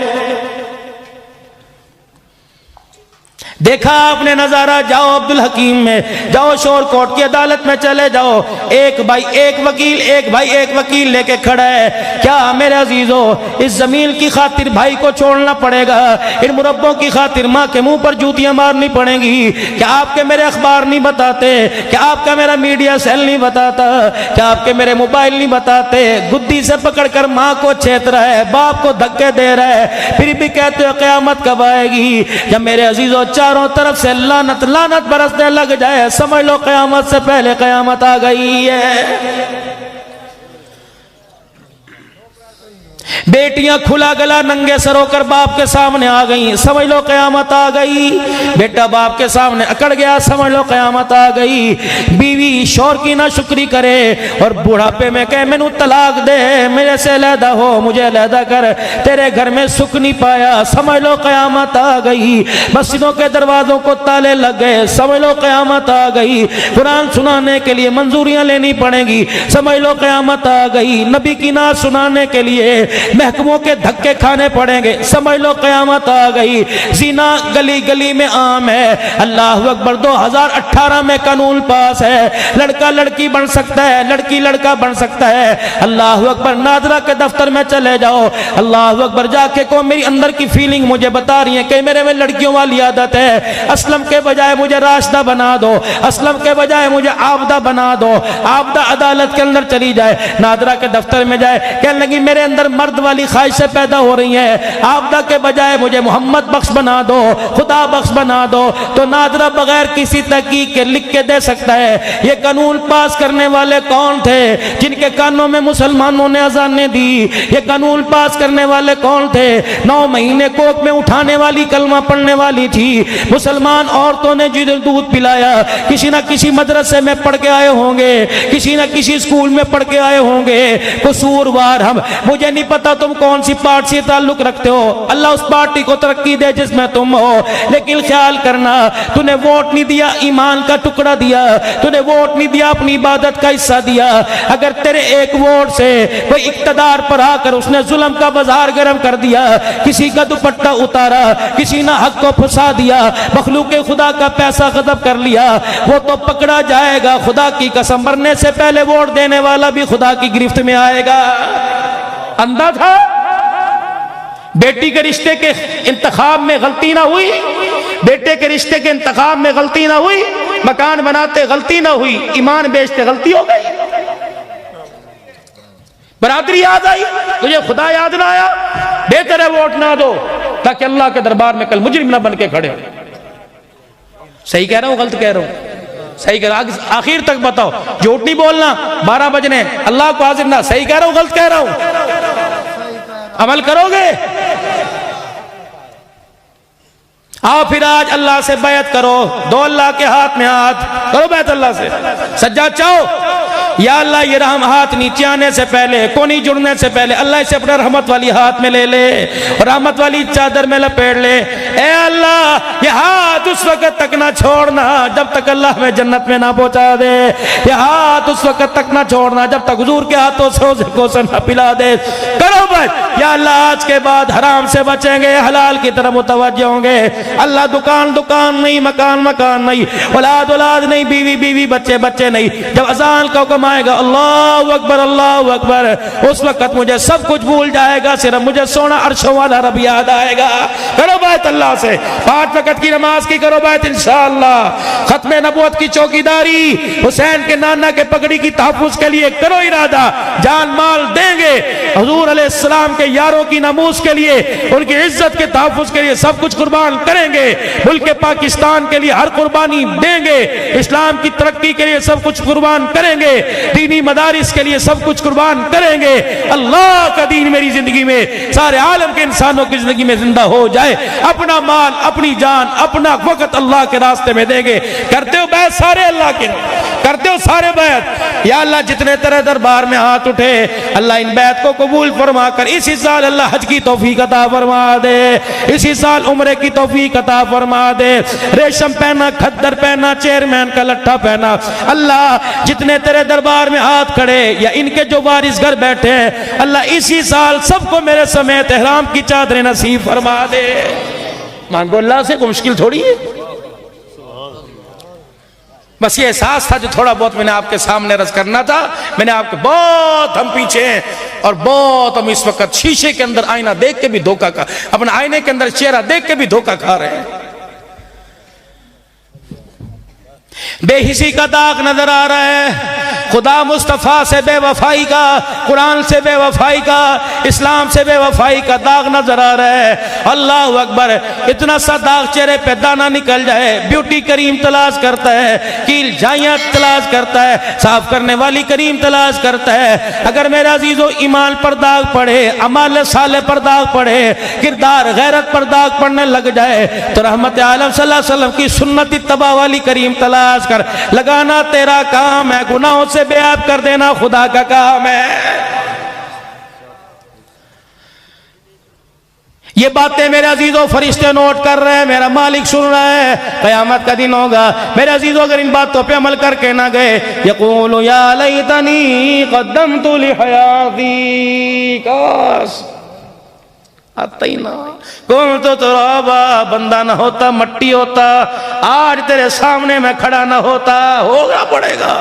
Speaker 1: देखा आपने नजारा, जाओ अब्दुल हकीम में, जाओ शोर कोर्ट की अदालत में चले जाओ, एक भाई एक वकील, एक भाई एक वकील लेके खड़ा है। क्या मेरे अजीजों, इस जमीन की खातिर भाई को छोड़ना पड़ेगा, इन मुरब्बों की खातिर माँ के मुंह पर जूतियां मारनी पड़ेंगी। क्या आपके मेरे अखबार नहीं बताते, क्या आपका मेरा मीडिया सेल नहीं बताता, क्या आपके मेरे मोबाइल नहीं बताते, गुद्दी से पकड़कर माँ को छेद रहा है, बाप को धक्के दे रहा है, फिर भी कहते हो क़यामत कब आएगी। जब मेरे अजीजों चारों तरफ से लानत लानत बरसने लग जाए, समझ लो क़यामत से पहले क़यामत आ गई है। बेटियां खुला गला नंगे सर होकर बाप के सामने आ गई, समझ लो क़यामत आ गई। बेटा बाप के सामने अकड़ गया, समझ लो क़यामत आ गई। बीवी शौहर की ना शुक्री करे और बुढ़ापे में कहे मैनू तलाक दे, मेरे से अलहदा हो, मुझे अलहदा कर, तेरे घर में सुख नहीं पाया, समझ लो क़यामत आ गई। मस्जिदों के दरवाजों को ताले लग गए, समझ लो क़यामत आ गई। कुरान सुनाने के लिए मंजूरियां लेनी पड़ेंगी, समझ लो क़यामत आ गई। नबी की नात सुनाने के लिए महकमों के धक्के खाने पड़ेंगे, समझ लो क़यामत आ गई। जीना गली गली में आम है। अल्लाह अकबर। 2018 में कानून पास है, लड़का लड़की बन सकता है, लड़की लड़का बन सकता है। अल्लाह अकबर। नादरा के दफ्तर में चले जाओ, अल्लाह अकबर, जाके को मेरी अंदर की फीलिंग मुझे बता रही है कि मेरे में लड़कियों वाली आदत है, असलम के बजाय मुझे राशिदा बना दो, असलम के बजाय मुझे आबदा बना दो। आबदा अदालत के अंदर चली जाए, नादरा के दफ्तर में जाए, कहने लगी मेरे अंदर मर्द वाली ख्वाहिशें पैदा हो रही हैं, आबदा के बजाय मुझे मोहम्मद बख्श बना दो, खुदा बख्श बना दो। तो नादरा बगैर किसी तहकीक के लिख के दे सकता है। ये कानून पास करने वाले कौन थे जिनके कानों में मुसलमानों ने अजानें दी? ये कानून पास करने वाले कौन थे? 9 महीने कोख में उठाने वाली, कलमा पढ़ने वाली थी, मुसलमान औरतों ने जिन्हें दूध पिलाया, किसी ना किसी मदरसे में पढ़ के आए होंगे, किसी ना किसी स्कूल में पढ़ के आए होंगे। कसूरवार हम, मुझे नहीं पता तुम कौन सी पार्टी से ताल्लुक रखते हो, अल्लाह उस पार्टी को तरक्की दे जिसमें तुम हो, लेकिन ख्याल करना, तूने वोट नहीं दिया, ईमान का टुकड़ा दिया, तूने वोट नहीं दिया, अपनी इबादत का हिस्सा दिया। अगर तेरे एक वोट से कोई इक्तदार पर आकर उसने जुल्म का बाजार गर्म कर दिया, किसी का दुपट्टा उतारा, किसी ने हक को फंसा दिया, मखलूक खुदा का पैसा गजब कर लिया, वो तो पकड़ा जाएगा। खुदा की कसम, मरने से पहले वोट देने वाला भी खुदा की गिरफ्त में आएगा। अंधा था, बेटी के रिश्ते के इंतखाब में गलती ना हुई, बेटे के रिश्ते के इंतखाब में गलती ना हुई, मकान बनाते गलती ना हुई, ईमान बेचते गलती हो गई, बरादरी याद आई, तुझे खुदा याद ना आया, बेहतर है वोट ना दो ताकि अल्लाह के दरबार में कल मुजरिम ना बन के खड़े हो। सही कह रहा हूं गलत कह रहा हूं? सही कह रहा हूं, आखिर तक बताओ, झूठ नहीं बोलना, 12 बजने अल्लाह को हाजिर ना। सही कह रहा हूं गलत कह रहा हूं? अमल करोगे? आओ फिर आज अल्लाह से बैत करो, दो अल्लाह के हाथ में हाथ करो बैत अल्लाह से। सज्जाद चाहो या अल्लाह ये रहम हाथ नीचे आने से पहले, कोनी जुड़ने से पहले अल्लाह इसे अपने रहमत वाली हाथ में ले ले और रहमत वाली चादर में लपेट ले। ए अल्लाह ये हाथ उस वक्त तक ना छोड़ना जब तक अल्लाह हमें जन्नत में ना पहुंचा दे, ये हाथ उस वक्त तक ना छोड़ना जब तक हुजूर के हाथों से कोसर ना पिला दे। करो बच या अल्लाह आज के बाद हराम से बचेंगे, हलाल की तरफ मुतवज्जह होंगे। अल्लाह दुकान दुकान नहीं, मकान मकान नहीं, औलाद औलाद नहीं, बीवी बीवी, बच्चे बच्चे नहीं। जब अजान का हुक्म आएगा अल्लाहु अकबर अल्लाहु अकबर, उस वक्त मुझे सब कुछ भूल जाएगा, सिर्फ मुझे सोना अर्शों वाला रब याद आएगा। करो बात अल्लाह से, 5 वक्त की नमाज की करो बात इंशाअल्लाह। खत्मे नबूवत की चौकीदारी, हुसैन के नाना के पगड़ी की तहफ्फुज के लिए करो इरादा, जान माल देंगे। हुजूर अलैहिस्सलाम के यारों की नमूज के लिए, उनकी इज्जत के तहफ्फुज के लिए सब कुछ कुर्बान करेंगे। मुल्क पाकिस्तान के लिए हर कुर्बानी देंगे, इस्लाम की तरक्की के लिए सब कुछ कुर्बान करेंगे, दीनी मदारिस के लिए सब कुछ कुर्बान करेंगे। अल्लाह का दीन मेरी जिंदगी में, सारे आलम के इंसानों की जिंदगी में जिंदा हो जाए। अपना माल, अपनी जान, अपना वक्त अल्लाह के रास्ते में देंगे। करते हो बैत सारे अल्लाह के, करते हो सारे बैत। या अल्लाह जितने तेरे दरबार में हाथ उठे, अल्लाह इन बैत को कबूल फरमा कर इसी साल अल्लाह हज की तौफीक अता फरमा दे, इसी साल उम्रे की तौफीक अता फरमा दे। रेशम पहना, खद्दर पहना, चेयरमैन का लट्ठा पहना। अल्लाह जितने तेरे दरबार में हाथ खड़े या इनके जो वारिस घर बैठे हैं, अल्लाह इसी साल सबको मेरे समेत ihram की चादरें नसीब फरमा दे। मांगो अल्लाह से, कोई मुश्किल थोड़ी है। बस ये एहसास था जो थोड़ा बहुत मैंने आपके सामने रस करना था। मैंने आपके बहुत हम पीछे हैं और बहुत हम इस वक्त शीशे के अंदर आईना देख के भी धोखा खा, अपने आईने के अंदर चेहरा देख के भी धोखा खा रहे हैं। बेहिसी का दाग नजर आ रहा है, खुदा मुस्तफा से बेवफाई का, कुरान से बेवफाई का, इस्लाम से बेवफाई का दाग नजर आ रहा है। अल्लाह अकबर, इतना सा दाग चेहरे पे दाना निकल जाए। ब्यूटी करीम तलाश करता है, कील झाइयां तलाश करता है, साफ करने वाली करीम तलाश करता है। अगर मेरा अजीजों ईमान पर दाग पड़े, अमाल साले पर दाग पड़े, किरदार गैरत पर दाग पड़ने लग जाए तो रहमत आलम सल्लल्लाहु अलैहि वसल्लम की सुन्नत इत्तबा वाली करीम तलाश कर। लगाना तेरा काम है, गुनाहों से बेअब कर देना खुदा का काम है। ये बातें मेरे अजीजों फरिश्ते नोट कर रहे हैं, मेरा मालिक सुन रहा है। क़यामत का दिन होगा मेरे अजीजों, अगर इन बातों पे अमल करके ना गए, यक़ूलु या लैतनी क़द्दमतु लिहयाती, काश आता ही ना, कौन तो तुराबा, बंदा ना होता, मट्टी होता, आज तेरे सामने मैं खड़ा ना होता। होगा पड़ेगा।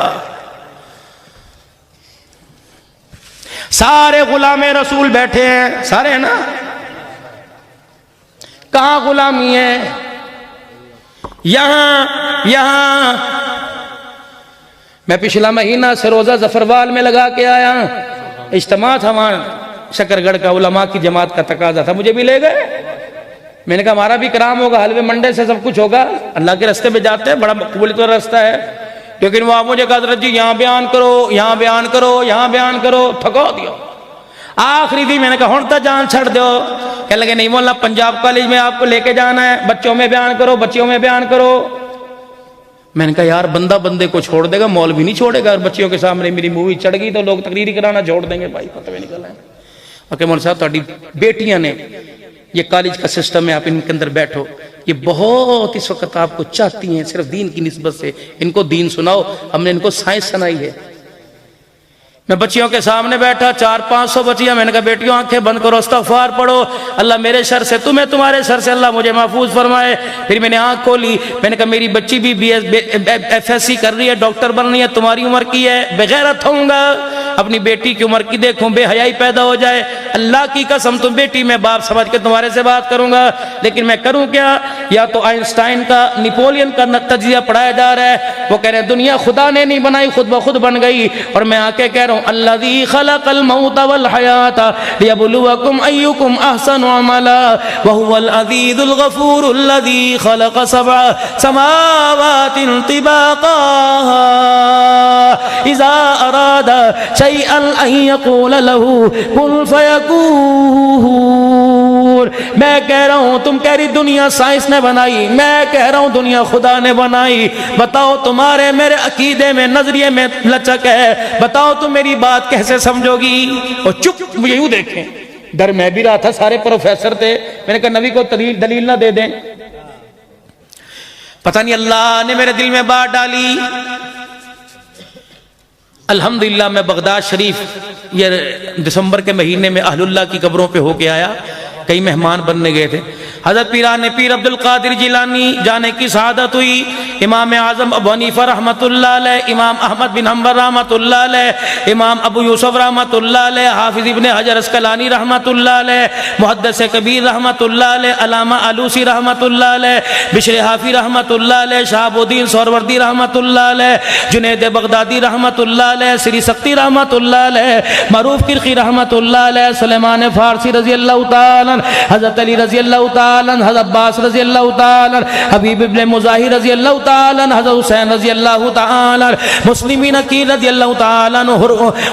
Speaker 1: सारे गुलामे रसूल बैठे हैं, सारे हैं ना, कहां गुलामी है? यहां मैं पिछला महीना से रोजा जफरवाल में लगा के आया, इज्तिमा था वहां शकरगढ़ का, उलमा की जमात का तकाजा था, मुझे भी ले गए। मैंने कहा हमारा भी कराम होगा, हलवे मंडे से सब कुछ होगा, अल्लाह के रास्ते में जाते हैं, बड़ा मकबूलियत वाला रास्ता है। लेकिन वो आप मुझे कहा हजरत जी यहाँ बयान करो, यहाँ बयान करो, यहाँ बयान करो, थका दिया। आखिरी दिन मैंने कहा हुण तो जान छड़ दो। कहने लगे नहीं बोलना, पंजाब कॉलेज में आपको लेके जाना है, बच्चों में बयान करो, बच्चियों में बयान करो। मैंने कहा यार बंदा बंदे को छोड़ देगा, मौलवी नहीं छोड़ेगा। और बच्चियों के सामने मेरी मूवी चढ़ गई तो लोग तकरीरी कराना छोड़ देंगे, भाई पता भी निकल है। ओके मौलवी साहब, तुम्हारी बेटियां ने ये कॉलेज का सिस्टम है, आप इनके अंदर बैठो, ये बहुत इस वक्त आपको चाहती हैं, सिर्फ दीन की निस्बत से इनको दीन सुनाओ। हमने इनको साइंस सुनाई है। मैं बच्चियों के सामने बैठा, 400-500 बच्चियां। मैंने कहा बेटियों आंखें बंद करो, इस्तग़फ़ार पढ़ो, अल्लाह मेरे शर से तुम्हें, तुम्हारे शर से अल्लाह मुझे महफूज फरमाए। फिर मैंने आंख खोली, मैंने कहा मेरी बच्ची भी FSC कर रही है, डॉक्टर बन रही है, तुम्हारी उम्र की है, बेगैरत होऊंगा, अपनी बेटी की उम्र की देखूं, बेहयाई पैदा हो जाए। अल्लाह की कसम तुम बेटी मैं बाप समझ के तुम्हारे से बात करूंगा, लेकिन मैं करूं क्या? या तो आइंस्टाइन का, नेपोलियन का तजिया पढ़ाया जा रहा है, वो कह रहे हैं दुनिया खुदा ने नहीं बनाई, खुद ब खुद बन गई। और मैं आके कह रहा हूं अल्लज़ी खलक़ल मौत वल हयात लियब्लुवकुम अय्युकुम अहसनु अमला व हुवल अज़ीज़ुल गफूर अल्लज़ी खलक़ सबअ समावातिन तिबाक़ा इज़ा अरादा शैअन अन यक़ूल लहू कुन फयकून। मैं कह रहा हूं, तुम कह रही दुनिया साइंस ने बनाई, मैं कह रहा हूं दुनिया खुदा ने बनाई। बताओ तुम्हारे मेरे अकीदे में, नजरिए में लचक है, बताओ तुम मेरी बात कैसे समझोगी? और चुप, मुझे यूं देखें, डर मैं भी रहा था, सारे प्रोफेसर थे, मैंने कहा नबी को दलील ना दे दें। पता नहीं अल्लाह ने मेरे दिल में बात डाली। अल्हम्दुलिल्लाह मैं बगदाद शरीफ ये दिसंबर के महीने में अहलुल्लाह की कब्रों पे होके आया, कई मेहमान बनने गए थे। हजरत पीर अब्दुल कादिर जिलानी जाने की शहादत हुई। इमाम आजम अबू हनीफा रहमतुल्लाह अलैह, इमाम अहमद बिन हंबल रहमतुल्लाह अलैह, इमाम अबू यूसुफ रहमतुल्लाह अलैह, हाफिज इब्ने हजर अस्कलानी रहमतुल्लाह अलैह, मुहद्दिस कबीर रहमतुल्लाह अलैह, अल्लामा आलूसी रहमतुल्लाह अलैह, बिशर हाफी रहमतुल्लाह अलैह, शहाबुद्दीन सोहरवर्दी रहमतुल्लाह अलैह, जुनैद बगदादी रहमतुल्लाह अलैह, श्री सक्ती रहमतुल्लाह अलैह, मरूफ किरखी रहमतुल्लाह अलैह, सुलेमान फारसी रजी अल्लाह तआला, हजरत अली रजी अल्लाह तआला, हजरत अब्बास रजी अल्लाह तआला, हबीब इब्ने मुजाहिर रजी अल्लाह तआला, हजरत हुसैन रजी अल्लाह तआला, मुस्लिमीन अकील रजी अल्लाह तआला,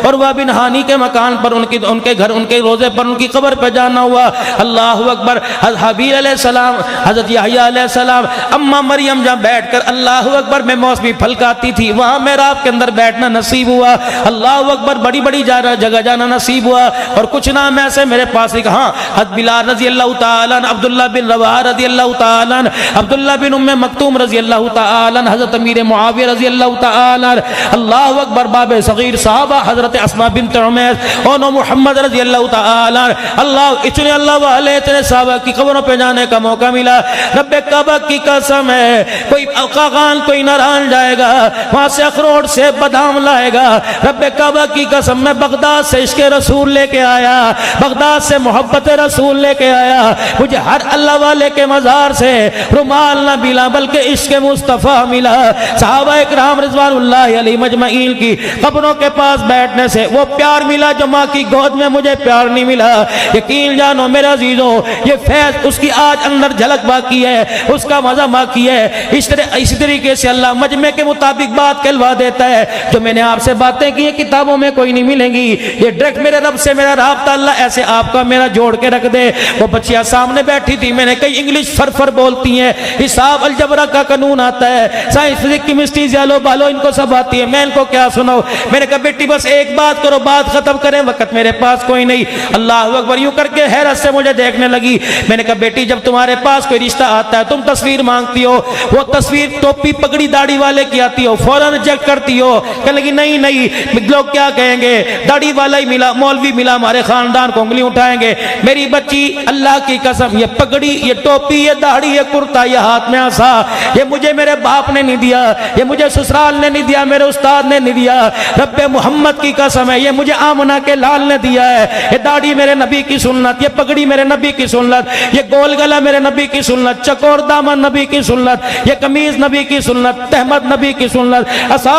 Speaker 1: उरवा बिन हानी के मकान पर उनके घर, उनके रोजे पर, उनकी कब्र पर जाना हुआ। अल्लाहु अकबर। हजरत हबीब अलैहि सलाम, हजरत यहया अलैहि सलाम, अम्मा मरियम जहाँ बैठकर अल्लाहु अकबर में मौसमी फल खाती थी, वहां मेराब के अंदर बैठना नसीब हुआ। अल्लाहु अकबर। बड़ी बड़ी जगह जाना नसीब हुआ। और कुछ नाम ऐसे मेरे पास एक, हाँ, हजरत बिलाल रजी अल्लाह तआला, अब्दुल्लाह बिन रवाह रजी अल्लाह तआला, अब्दुल्लाह बिन उम्मे मक्तूम रजी अल्लाह तआला, हजरत अमीर मुआविया रजी अल्लाह तआला, अल्लाहु अकबर। बाबे सगीर साहबा हजरत अस्मा बिन्त उमैस और मोहम्मद रजी अल्लाह तआला। अल्लाह, इतने अल्लाह वाले, इतने साहबा की कब्रों पे जाने का मौका मिला। रब्बे काबा की कसम है, कोई कागान कोई नारायण जाएगा, वहां से अखरोट से बादाम लाएगा। रब्बे काबा की कसम, मैं बगदाद से इश्क़ रसूल लेके आया, बगदाद से मोहब्बत रसूल लेके आया। मुझे हर अल्लाह वाले के मजार से रुमाल ना मिला, बल्कि इश्क़ मुस्तफ़ा मिला। सहाबा इकराम रिज़वानुल्लाह अलैहिम मजमईन की कब्रों के पास बैठने से वो प्यार मिला जो माँ की गोद में मुझे प्यार नहीं मिला। यकीन जानो मेरे अजीजों, ये फैज़ उसकी आज अंदर झलक बाकी है, उसका मजा बाकी है। इस तरीके से अल्लाह मजमे के मुताबिक बात कहलवा देता है। जो मैंने आपसे बातें की किताबों में कोई नहीं मिलेंगी, ये डायरेक्ट मेरे रब से मेरा राब्ता अल्लाह ऐसे आपका मेरा जोड़ के रख दे। वो बच्चियां सामने बैठी थी, मैंने कई इंग्लिश फर बोलती हैं, हिसाब अलजबरा का कानून आता है, साइंस फिजिक्स केमिस्ट्री जालो बालो इनको सब आती है, मैं इनको क्या सुनाऊं। मैंने कहा बेटी बस एक बात करो, बात खत्म करें, वक्त मेरे पास कोई नहीं। अल्लाह अकबर। यूं करके हैरत से मुझे देखने लगी। मैंने कहा बेटी जब तुम्हारे पास कोई रिश्ता आता है, तुम तस्वीर मांगती हो, वो तस्वीर टोपी पगड़ी दाढ़ी वाले की आती हो, फौरन रिजेक्ट करती हो। कहने लगी नहीं नहीं, लोग क्या कहेंगे, दाढ़ी वाला ही मिला, मौलवी मिला, हमारे खानदान को उंगली उठाएंगे। मेरी बच्ची अल्लाह की कसम, ये पगड़ी, ये टोपी, ये दाढ़ी, ये कुर्ता, ये हाथ में आसा, ये मुझे मेरे बाप ने नहीं दिया, ये मुझे ससुराल ने नहीं दिया, मेरे उस्ताद ने नहीं दिया। रब्बे मोहम्मद की कसम है, ये मुझे आमना के लाल ने दिया है। ये दाढ़ी मेरे नबी की सुन्नत, ये पगड़ी मेरे नबी की सुन्नत, ये गोल गला मेरे नबी की सुन्नत, चकोर दामन नबी की सुन्नत, ये कमीज नबी की सुन्नत, तहमद नबी की सुन्नत, असा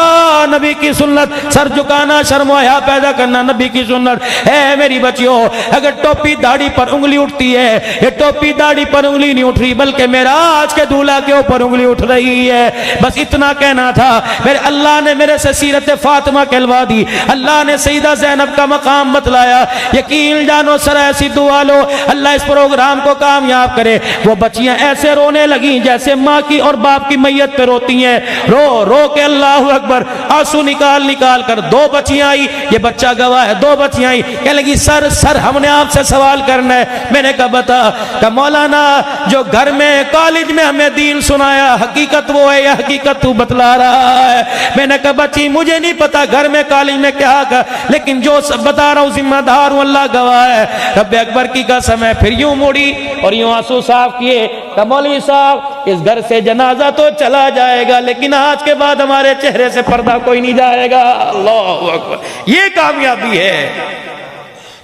Speaker 1: नबी की सुन्नत, सर झुकाना शर्म हया पैदा करना नबी की सुन्नत है। मेरी बच्चियों, अगर टोपी दाढ़ी पर उंगली उठती है, ये टोपी दाढ़ी पर उंगली नहीं उठ रही, बल्कि मेरा आज के दूल्हा के ऊपर उंगली उठ रही है। बस इतना कहना था। मेरे अल्लाह ने मेरे से सीरत फातिमा कहलवा दी, अल्लाह ने सईदा ज़ैनब का मकाम बतलाया। यकीन जानो सर ऐसी दुआ लो, अल्लाह इस प्रोग्राम को कामयाब करे। वो बच्चियां ऐसे रोने लगी जैसे माँ की और बाप की मैयत पे रोती हैं, रो रो के अल्लाह अकबर, आंसू निकाल निकाल कर। दो बच्चियां आई, ये बच्चा गवाह है, दो बच्चियां आई, कहने लगी सर सर हमने आपसे सवाल करना है। मैंने कहा बता। कहा मौलाना जो घर में कॉलेज में हमें दीन सुनाया, हकीकत वो है या हकीकत तू बतला रहा है। मैंने कहा बच्ची मुझे नहीं पता घर में कॉलेज में क्या कर, लेकिन जो सब बता रहा हूँ जिम्मेदार हूँ, अल्लाह गवाह है। रब्बे अकबर की कसम है। फिर यूं मुड़ी और यूं आंसू साफ किए। कहा मौलवी साहब इस घर से जनाजा तो चला जाएगा, लेकिन आज के बाद हमारे चेहरे से पर्दा कोई नहीं जाएगा। अल्लाह अकबर, ये कामयाबी है।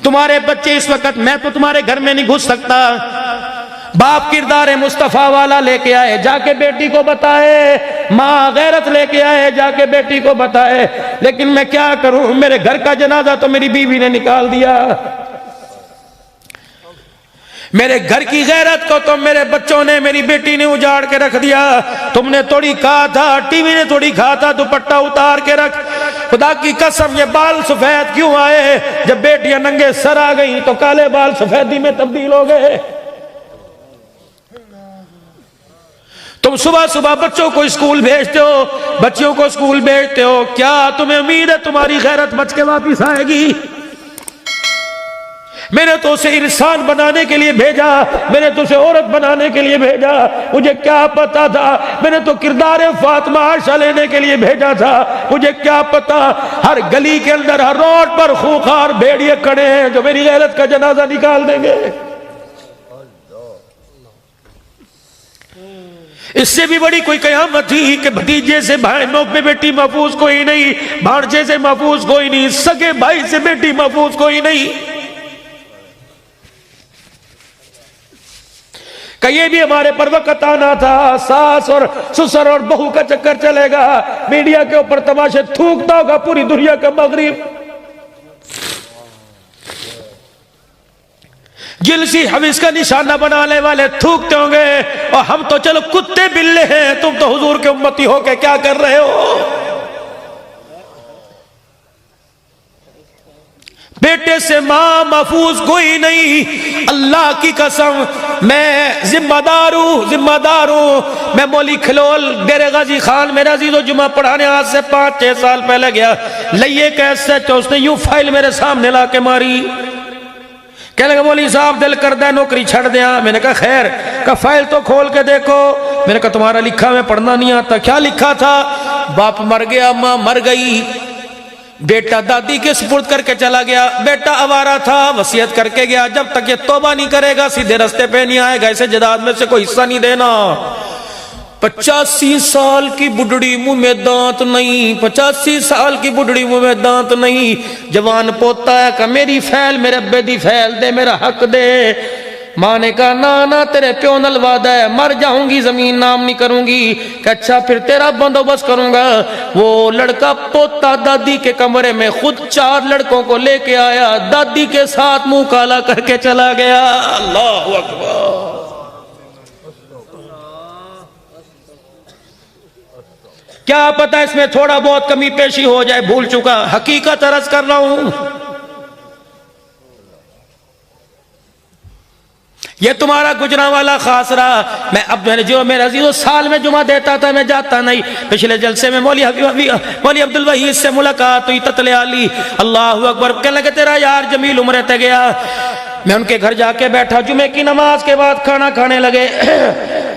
Speaker 1: तुम्हारे बच्चे इस वक्त, मैं तो तुम्हारे घर में नहीं घुस सकता, बाप किरदार मुस्तफा वाला लेके आए, जाके बेटी को बताए, माँ गैरत लेके आए, जाके बेटी को बताए, लेकिन मैं क्या करूं, मेरे घर का जनाजा तो मेरी बीवी ने निकाल दिया, मेरे घर की गैरत को तो मेरे बच्चों ने, मेरी बेटी ने उजाड़ के रख दिया। तुमने थोड़ी कहा था, टीवी ने थोड़ी कहा था दुपट्टा उतार के रख, खुदा की कसम ये बाल सफेद क्यों आए? जब बेटियां नंगे सर आ गई तो काले बाल सफेदी में तब्दील हो गए। तुम सुबह सुबह बच्चों को स्कूल भेजते हो, बच्चियों को स्कूल भेजते हो, क्या तुम्हें उम्मीद है तुम्हारी गैरत बच के वापिस आएगी? मैंने तो उसे इंसान बनाने के लिए भेजा, मैंने तो उसे औरत बनाने के लिए भेजा, मुझे क्या पता था, मैंने तो किरदार फातिमा आयशा लेने के लिए भेजा था, मुझे क्या पता हर गली के अंदर, हर रोड पर खूंखार भेड़िए खड़े हैं जो मेरी गैरत का जनाजा निकाल देंगे। इससे भी बड़ी कोई कयामत थी कि भतीजे से भाई में बेटी महफूज कोई नहीं, भांजे से महफूज कोई नहीं, सगे भाई से बेटी महफूज कोई नहीं। कहीं भी हमारे पर वक्त आना था, सास और ससुर और बहू का चक्कर चलेगा, मीडिया के ऊपर तमाशे थूकता होगा पूरी दुनिया का मगरिब, जिलसी हविस का निशाना बनाने वाले थूकते होंगे, और हम तो चलो कुत्ते बिल्ले हैं, तुम तो हुजूर के उम्मती हो के क्या कर रहे हो? बेटे से मां महफूज कोई नहीं, अल्लाह की कसम मैं जिम्मेदार हूं। मैं मौली खलोल डेरे गाजी खान मेरा जीरो जुमा पढ़ाने आज से 5-6 साल पहले गया, लइए कैसे उसने यूं फाइल मेरे सामने ला के मारी, कहने लगा मौली साहब दिल कर दे नौकरी छड़ दिया। मैंने कहा खैर, का फाइल तो खोल के देखो। मैंने कहा तुम्हारा लिखा मैं पढ़ना नहीं आता। क्या लिखा था? बाप मर गया, मां मर गई, बेटा दादी के सुपुर्द करके चला गया, बेटा आवारा था, वसीयत करके गया, जब तक ये तौबा नहीं करेगा सीधे रास्ते पे नहीं आएगा, इसे जायदाद में से कोई हिस्सा नहीं देना। 85 साल की बुढ़ड़ी मुंह में दांत नहीं, 85 साल की बुढ़ड़ी मुंह में दांत नहीं, जवान पोता है का मेरी फैल मेरे अब्बे दी फैल दे, मेरा हक दे। मां ने कहा ना ना तेरे प्यो नल वादा है, मर जाऊंगी जमीन नाम नहीं करूंगी। अच्छा फिर तेरा बंदोबस्त करूंगा। वो लड़का पोता दादी के कमरे में खुद 4 लड़कों को लेके आया, दादी के साथ मुंह काला करके चला गया। अल्लाह अकबर। क्या पता इसमें थोड़ा बहुत कमी पेशी हो जाए, भूल चुका, हकीकत अर्ज कर रहा हूं। ये तुम्हारा गुजरा वाला खास रहा। मैं अब मैंने जो मेरा जो साल में जुमा देता था मैं जाता नहीं। पिछले जलसे में मौली अब्दुल वहीद से मुलाकात हुई, ततले आली, अल्लाह अकबर। कहने लगे तेरा यार जमील उम्र ते गया। मैं उनके घर जाके बैठा, जुमे की नमाज के बाद खाना खाने लगे।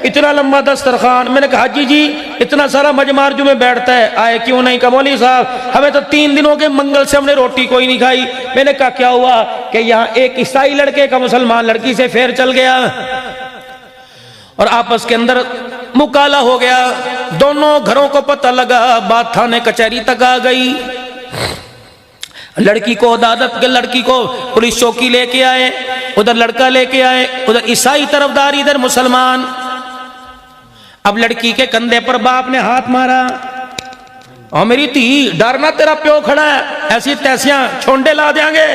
Speaker 1: इतना लंबा दस्तरखान। मैंने कहा हाजी जी इतना सारा मजमार जुमे बैठता है, आए क्यों नहीं? कहा मौली साहब हमें तो 3 दिनों के मंगल से हमने रोटी कोई नहीं खाई। मैंने कहा क्या हुआ? कि यहाँ एक ईसाई लड़के का मुसलमान लड़की से फेर चल गया और आपस के अंदर मुकाला हो गया। दोनों घरों को पता लगा, बात थाने कचहरी तक आ गई। लड़की को अदालत के, लड़की को पुलिस चौकी लेके आए, उधर लड़का लेके आए, उधर ईसाई तरफदार, इधर मुसलमान। अब लड़की के कंधे पर बाप ने हाथ मारा, और मेरी धी डरना तेरा प्यो खड़ा है, ऐसी तैसियां छोंडे ला देंगे,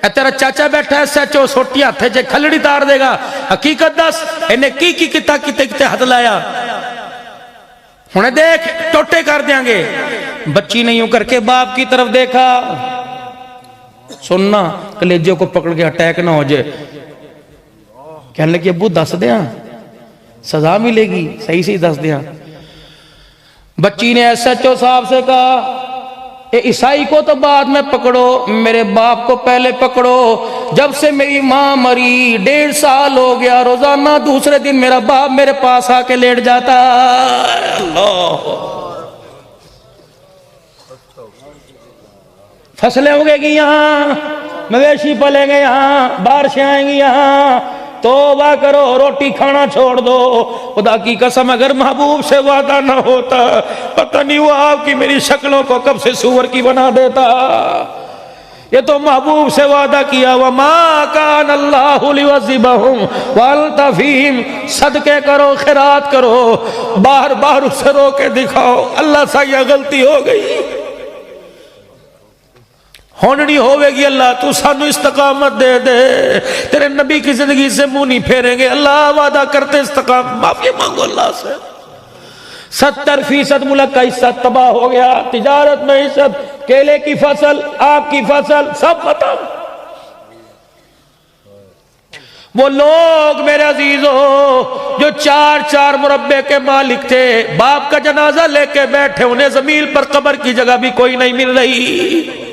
Speaker 1: तेरा चाचा बैठा है सचो सोटी हाथे च खलड़ी तार देगा। हकीकत दस इन्हें की किता किते हाथ लाया, हुणे देख टोटे कर देंगे। बच्ची ने यूं करके बाप की तरफ देखा, सुनना कलेजे को पकड़ के अटैक ना हो जाए। कहने लगे अब्बू दस दिया सजा मिलेगी, सही से दस दिया। बच्ची ने एसएचओ साहब से कहा ईसाई को तो बाद में पकड़ो, मेरे बाप को पहले पकड़ो। जब से मेरी मां मरी 1.5 साल हो गया, रोजाना दूसरे दिन मेरा बाप मेरे पास आके लेट जाता। अल्लाह, फसलें उगेगी यहाँ, मवेशी पलेंगे यहाँ, बारिशें आएंगी यहाँ, तौबा करो, रोटी खाना छोड़ दो। खुदा की कसम अगर महबूब से वादा ना होता, पता नहीं वो आपकी मेरी शक्लों को कब से सूअर की बना देता। ये तो महबूब से वादा किया, व मा कान अल्लाहु लियुअज़्ज़िबहुम व अंत फीहिम, सदके करो, खैरात करो, बार बार उसे रो के दिखाओ, अल्लाह सा यह गलती हो गई, होनी होवेगी, अल्लाह तू सानू इस्तकामत दे दे, तेरे नबी की जिंदगी से मुंह नहीं फेरेंगे, अल्लाह वादा करते इस्तकामत, माफी मांगो अल्लाह से। 70% मुल्क का हिस्सा तबाह हो गया, तिजारत में सब, केले की फसल, आपकी फसल सब खत्म। वो लोग मेरे अजीजों जो 4-4 मुरब्बे के मालिक थे, बाप का जनाजा लेके बैठे, उन्हें जमीन पर कब्र की जगह भी कोई नहीं मिल रही।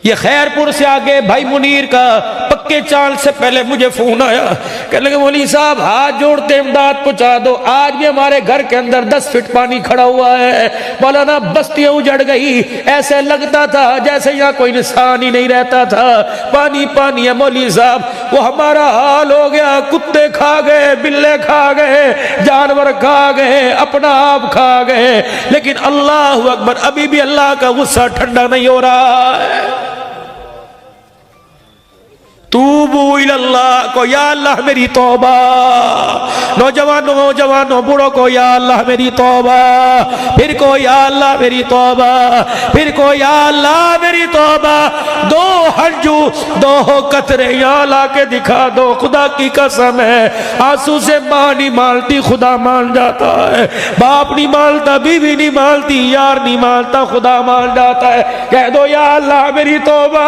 Speaker 1: ये खैरपुर से आगे भाई मुनीर का पक्के चाल से पहले मुझे फोन आया, कहने लगे मौलवी साहब हाथ जोड़ते इमदाद पहुंचा दो, आज भी हमारे घर के अंदर 10 फीट पानी खड़ा हुआ है, मौलाना बस्तियां उजड़ गई, ऐसे लगता था जैसे यहाँ कोई इंसान ही नहीं रहता था, पानी पानी है मौलवी साहब। वो हमारा हाल हो गया, कुत्ते खा गए, बिल्ले खा गए, जानवर खा गए, अपना आप खा गए, लेकिन अल्लाह अकबर, अभी भी अल्लाह का गुस्सा ठंडा नहीं हो रहा है। तूबू इल्लल्लाह को, या अल्लाह मेरी तौबा, नौजवानों बूढ़ों को या अल्लाह मेरी तौबा, फिर को या अल्लाह मेरी तौबा, फिर को या अल्लाह मेरी तौबा, 2 हंजू 2 कतरे यहाँ ला के दिखा दो, खुदा की कसम है आंसू से मां नहीं मानती, खुदा मान जाता है, बाप नहीं मानता, बीवी नहीं मानती, यार नहीं मानता, खुदा मान जाता है। कह दो या अल्लाह मेरी तौबा,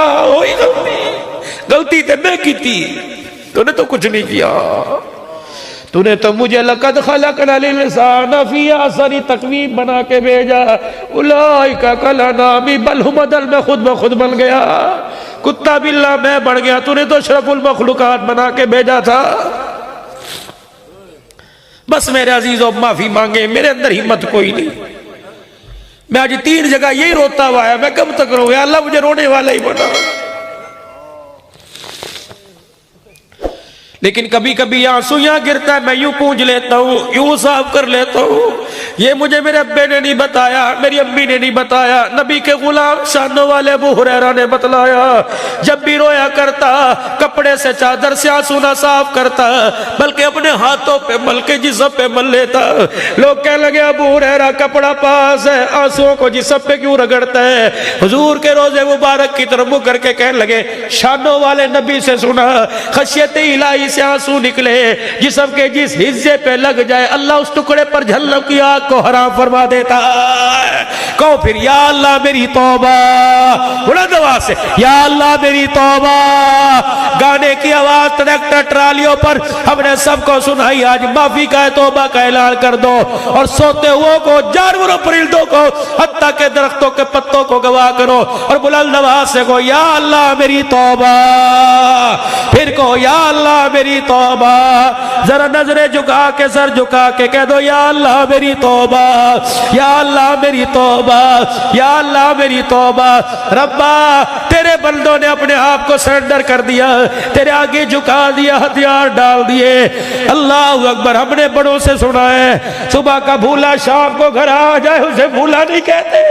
Speaker 1: गलती तो मैं की थी, तूने तो कुछ नहीं किया, तूने तो मुझे लक़द ख़लक़नल इंसान फ़ी अहसनि तक़वीम बना के भेजा, उलाइका कल अनामी बल हुम अदल, में खुद बन गया, कुत्ता बिल्ला मैं बन गया, तूने तो अशरफुल मखलूक़ात बना के भेजा था। बस मेरे अजीजों माफी मांगे, मेरे अंदर हिम्मत कोई नहीं, मैं आज 3 जगह यही रोता हुआ है, मैं कब तक रो, या अल्लाह मुझे रोने वाला ही बना। लेकिन कभी कभी आंसू यहाँ गिरता है, मैं यूं पूंछ लेता हूँ, यूं साफ कर लेता हूँ, ये मुझे मेरे अब्बे ने नहीं बताया, मेरी अम्मी ने नहीं बताया, नबी के गुलाम शानों वाले अबू हुरैरा ने बतलाया। जब भी रोया करता कपड़े से, चादर से आंसू ना साफ करता, बल्कि अपने हाथों पे मल के जिस्म पे मल लेता। लोग कहने लगे अबू हुरैरा कपड़ा पास है, आंसुओं को जिस्म पे क्यों रगड़ता है? हुजूर के रोजे मुबारक की तरफ मुंह करके कहने लगे, शानों वाले नबी से सुना, खशियत इलाही से आंसू निकले, जिस्म के जिस हिस्से पे लग जाए अल्लाह उस टुकड़े पर जहन्नम की आग को हराम फरमा देता है। कहो फिर या अल्लाह मेरी तौबा, बुलंद आवाज से या अल्लाह मेरी तौबा। गाने की आवाज ट्रैक्टर ट्रालियों पर हमने सबको सुनाई, आज माफी का तौबा का ऐलान कर दो, और सोते हुए को, जानवरों परिंदों को, हत्ता के दरख्तों के पत्तों को गवाह करो, और बुलंद आवाज से को या अल्लाह मेरी तौबा, फिर को या अल्लाह मेरी तौबा। जरा नजरें झुका के, सर झुका के कह दो या अल्लाह मेरी तौबा, या अल्लाह मेरी तौबा, या अल्लाह मेरी तौबा। रब्बा तेरे बंदों ने अपने आप को सरेंडर कर दिया, तेरे आगे झुका दिया, हथियार डाल दिए। अल्लाह अकबर। हमने बड़ों से सुना है, सुबह का भूला शाम को घर आ जाए उसे भूला नहीं कहते।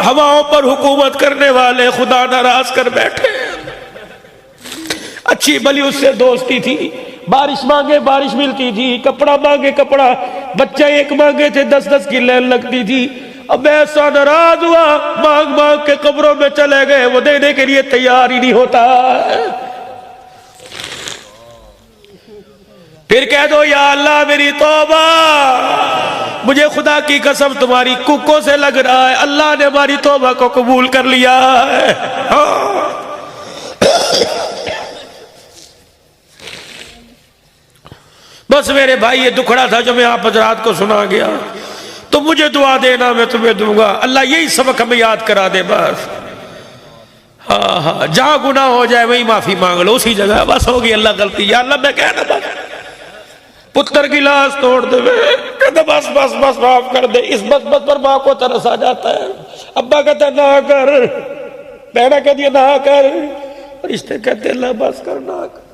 Speaker 1: हवाओं पर हुकूमत करने वाले खुदा नाराज कर बैठे। अच्छी भली उससे दोस्ती थी, बारिश मांगे बारिश मिलती थी, कपड़ा मांगे कपड़ा, बच्चे एक मांगे थे 10-10 की लाइन लगती थी। अब ऐसा नाराज हुआ, मांग मांग के कब्रों में चले गए, वो देने के लिए तैयार ही नहीं होता। फिर कह दो या अल्लाह मेरी तौबा, मुझे खुदा की कसम तुम्हारी कुकों से लग रहा है अल्लाह ने हमारी तौबा को कबूल कर लिया है। हाँ। बस मेरे भाई ये दुखड़ा था जो मैं आप हजरात को सुना गया, तो मुझे दुआ देना मैं तुम्हें दूंगा। अल्लाह यही सबक हमें याद करा दे बस। हाँ हाँ, जहां गुनाह हो जाए वही माफी मांग लो, उसी जगह बस होगी अल्लाह गलती, या अल्लाह मैं कहना बस। पुत्र की लाश तोड़ दे, कहते बस बस बस माफ कर दे। इस बस बस पर माँ को तरस आ जाता है। अब्बा कहते ना कर, बहना कहती है ना कर, रिश्ते कहते अल्लाह बस कर ना कर।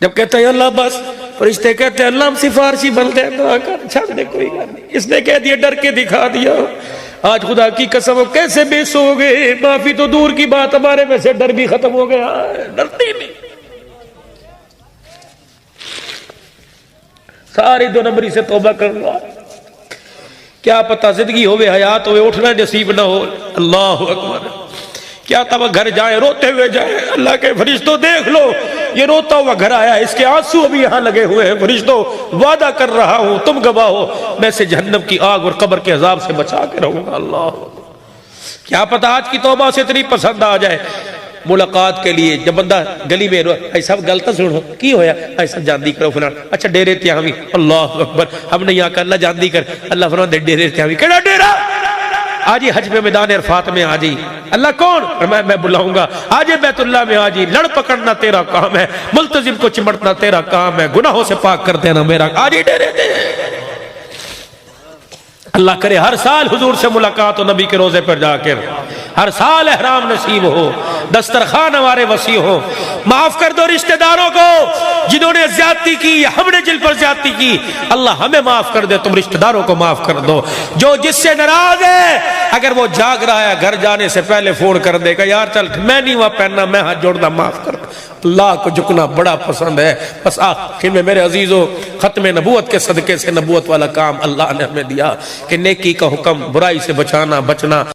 Speaker 1: जब कहते हैं अल्लाह बस, फरिश्ते कहते हैं अल्लाह हम सिफारशी बनते हैं, दुआ कर छोड़ दे कोई बात नहीं। इसने कह दिया, डर के दिखा दिया। आज खुदा की कसम कैसे बेसोगे, माफी तो दूर की बात, हमारे में से डर भी खत्म हो गया, डरते नहीं। सारी 2 नंबरी से तौबा कर लो। क्या पता जिंदगी होवे, हयात होवे, उठना नसीब ना हो। अल्लाह अकबर। क्या तब घर जाए, रोते हुए जाए, अल्लाह के फरिश्तों देख लो ये रोता हुआ घर आया, इसके आंसू अभी यहां लगे हुए हैं। फरिश्तों वादा कर रहा हूं, तुम गवाह हो, मैं से जहन्नम की आग और कब्र के अजाब से बचा के रहूंगा। अल्लाह, क्या पता आज की तौबा से इतनी पसंद आ जाए। मुलाकात के लिए जब बंदा गली में ऐसा गलत सुनो की होया, ऐसा जानदी करो फलां, अच्छा डेरे त्या भी, अल्लाह अकबर, हमने यहाँ कर अल्लाह जानदी कर, अल्लाह फरमान दे डेरे त्या भी, केड़ा डेरा, आज हज पे मैदान अरफात में आ जी, अल्लाह कौन, और मैं बुलाऊंगा, आज बैतुल्लाह में आ जी, लड़ पकड़ना तेरा काम है, मुल्तजिम को चिमटना तेरा काम है, गुनाहों से पाक कर देना मेरा, आज डेरे दे। अल्लाह करे हर साल हुजूर से मुलाकात हो, नबी के रोजे पर जाकर, हर साल एहराम नसीब हो, दस्तरखान हमारे वसी हो। माफ कर दो रिश्तेदारों को जिन्होंने ज्यादती की, हमने जिन पर ज्यादती की, अल्लाह हमें माफ कर दे, तुम रिश्तेदारों को माफ कर दो। जो जिससे नाराज है, अगर वो जाग रहा है, घर जाने से पहले फोन कर देगा, यार चल मैं नहीं वहां पहनना, मैं हाथ जोड़ना, माफ कर। अल्लाह को झुकना बड़ा पसंद है। बस आखिर में मेरे अजीजों, खत्म नबूवत के सदके से नबूवत वाला काम अल्लाह ने हमें दिया कि नेकी का हुक्म, बुराई से बचाना, बचना।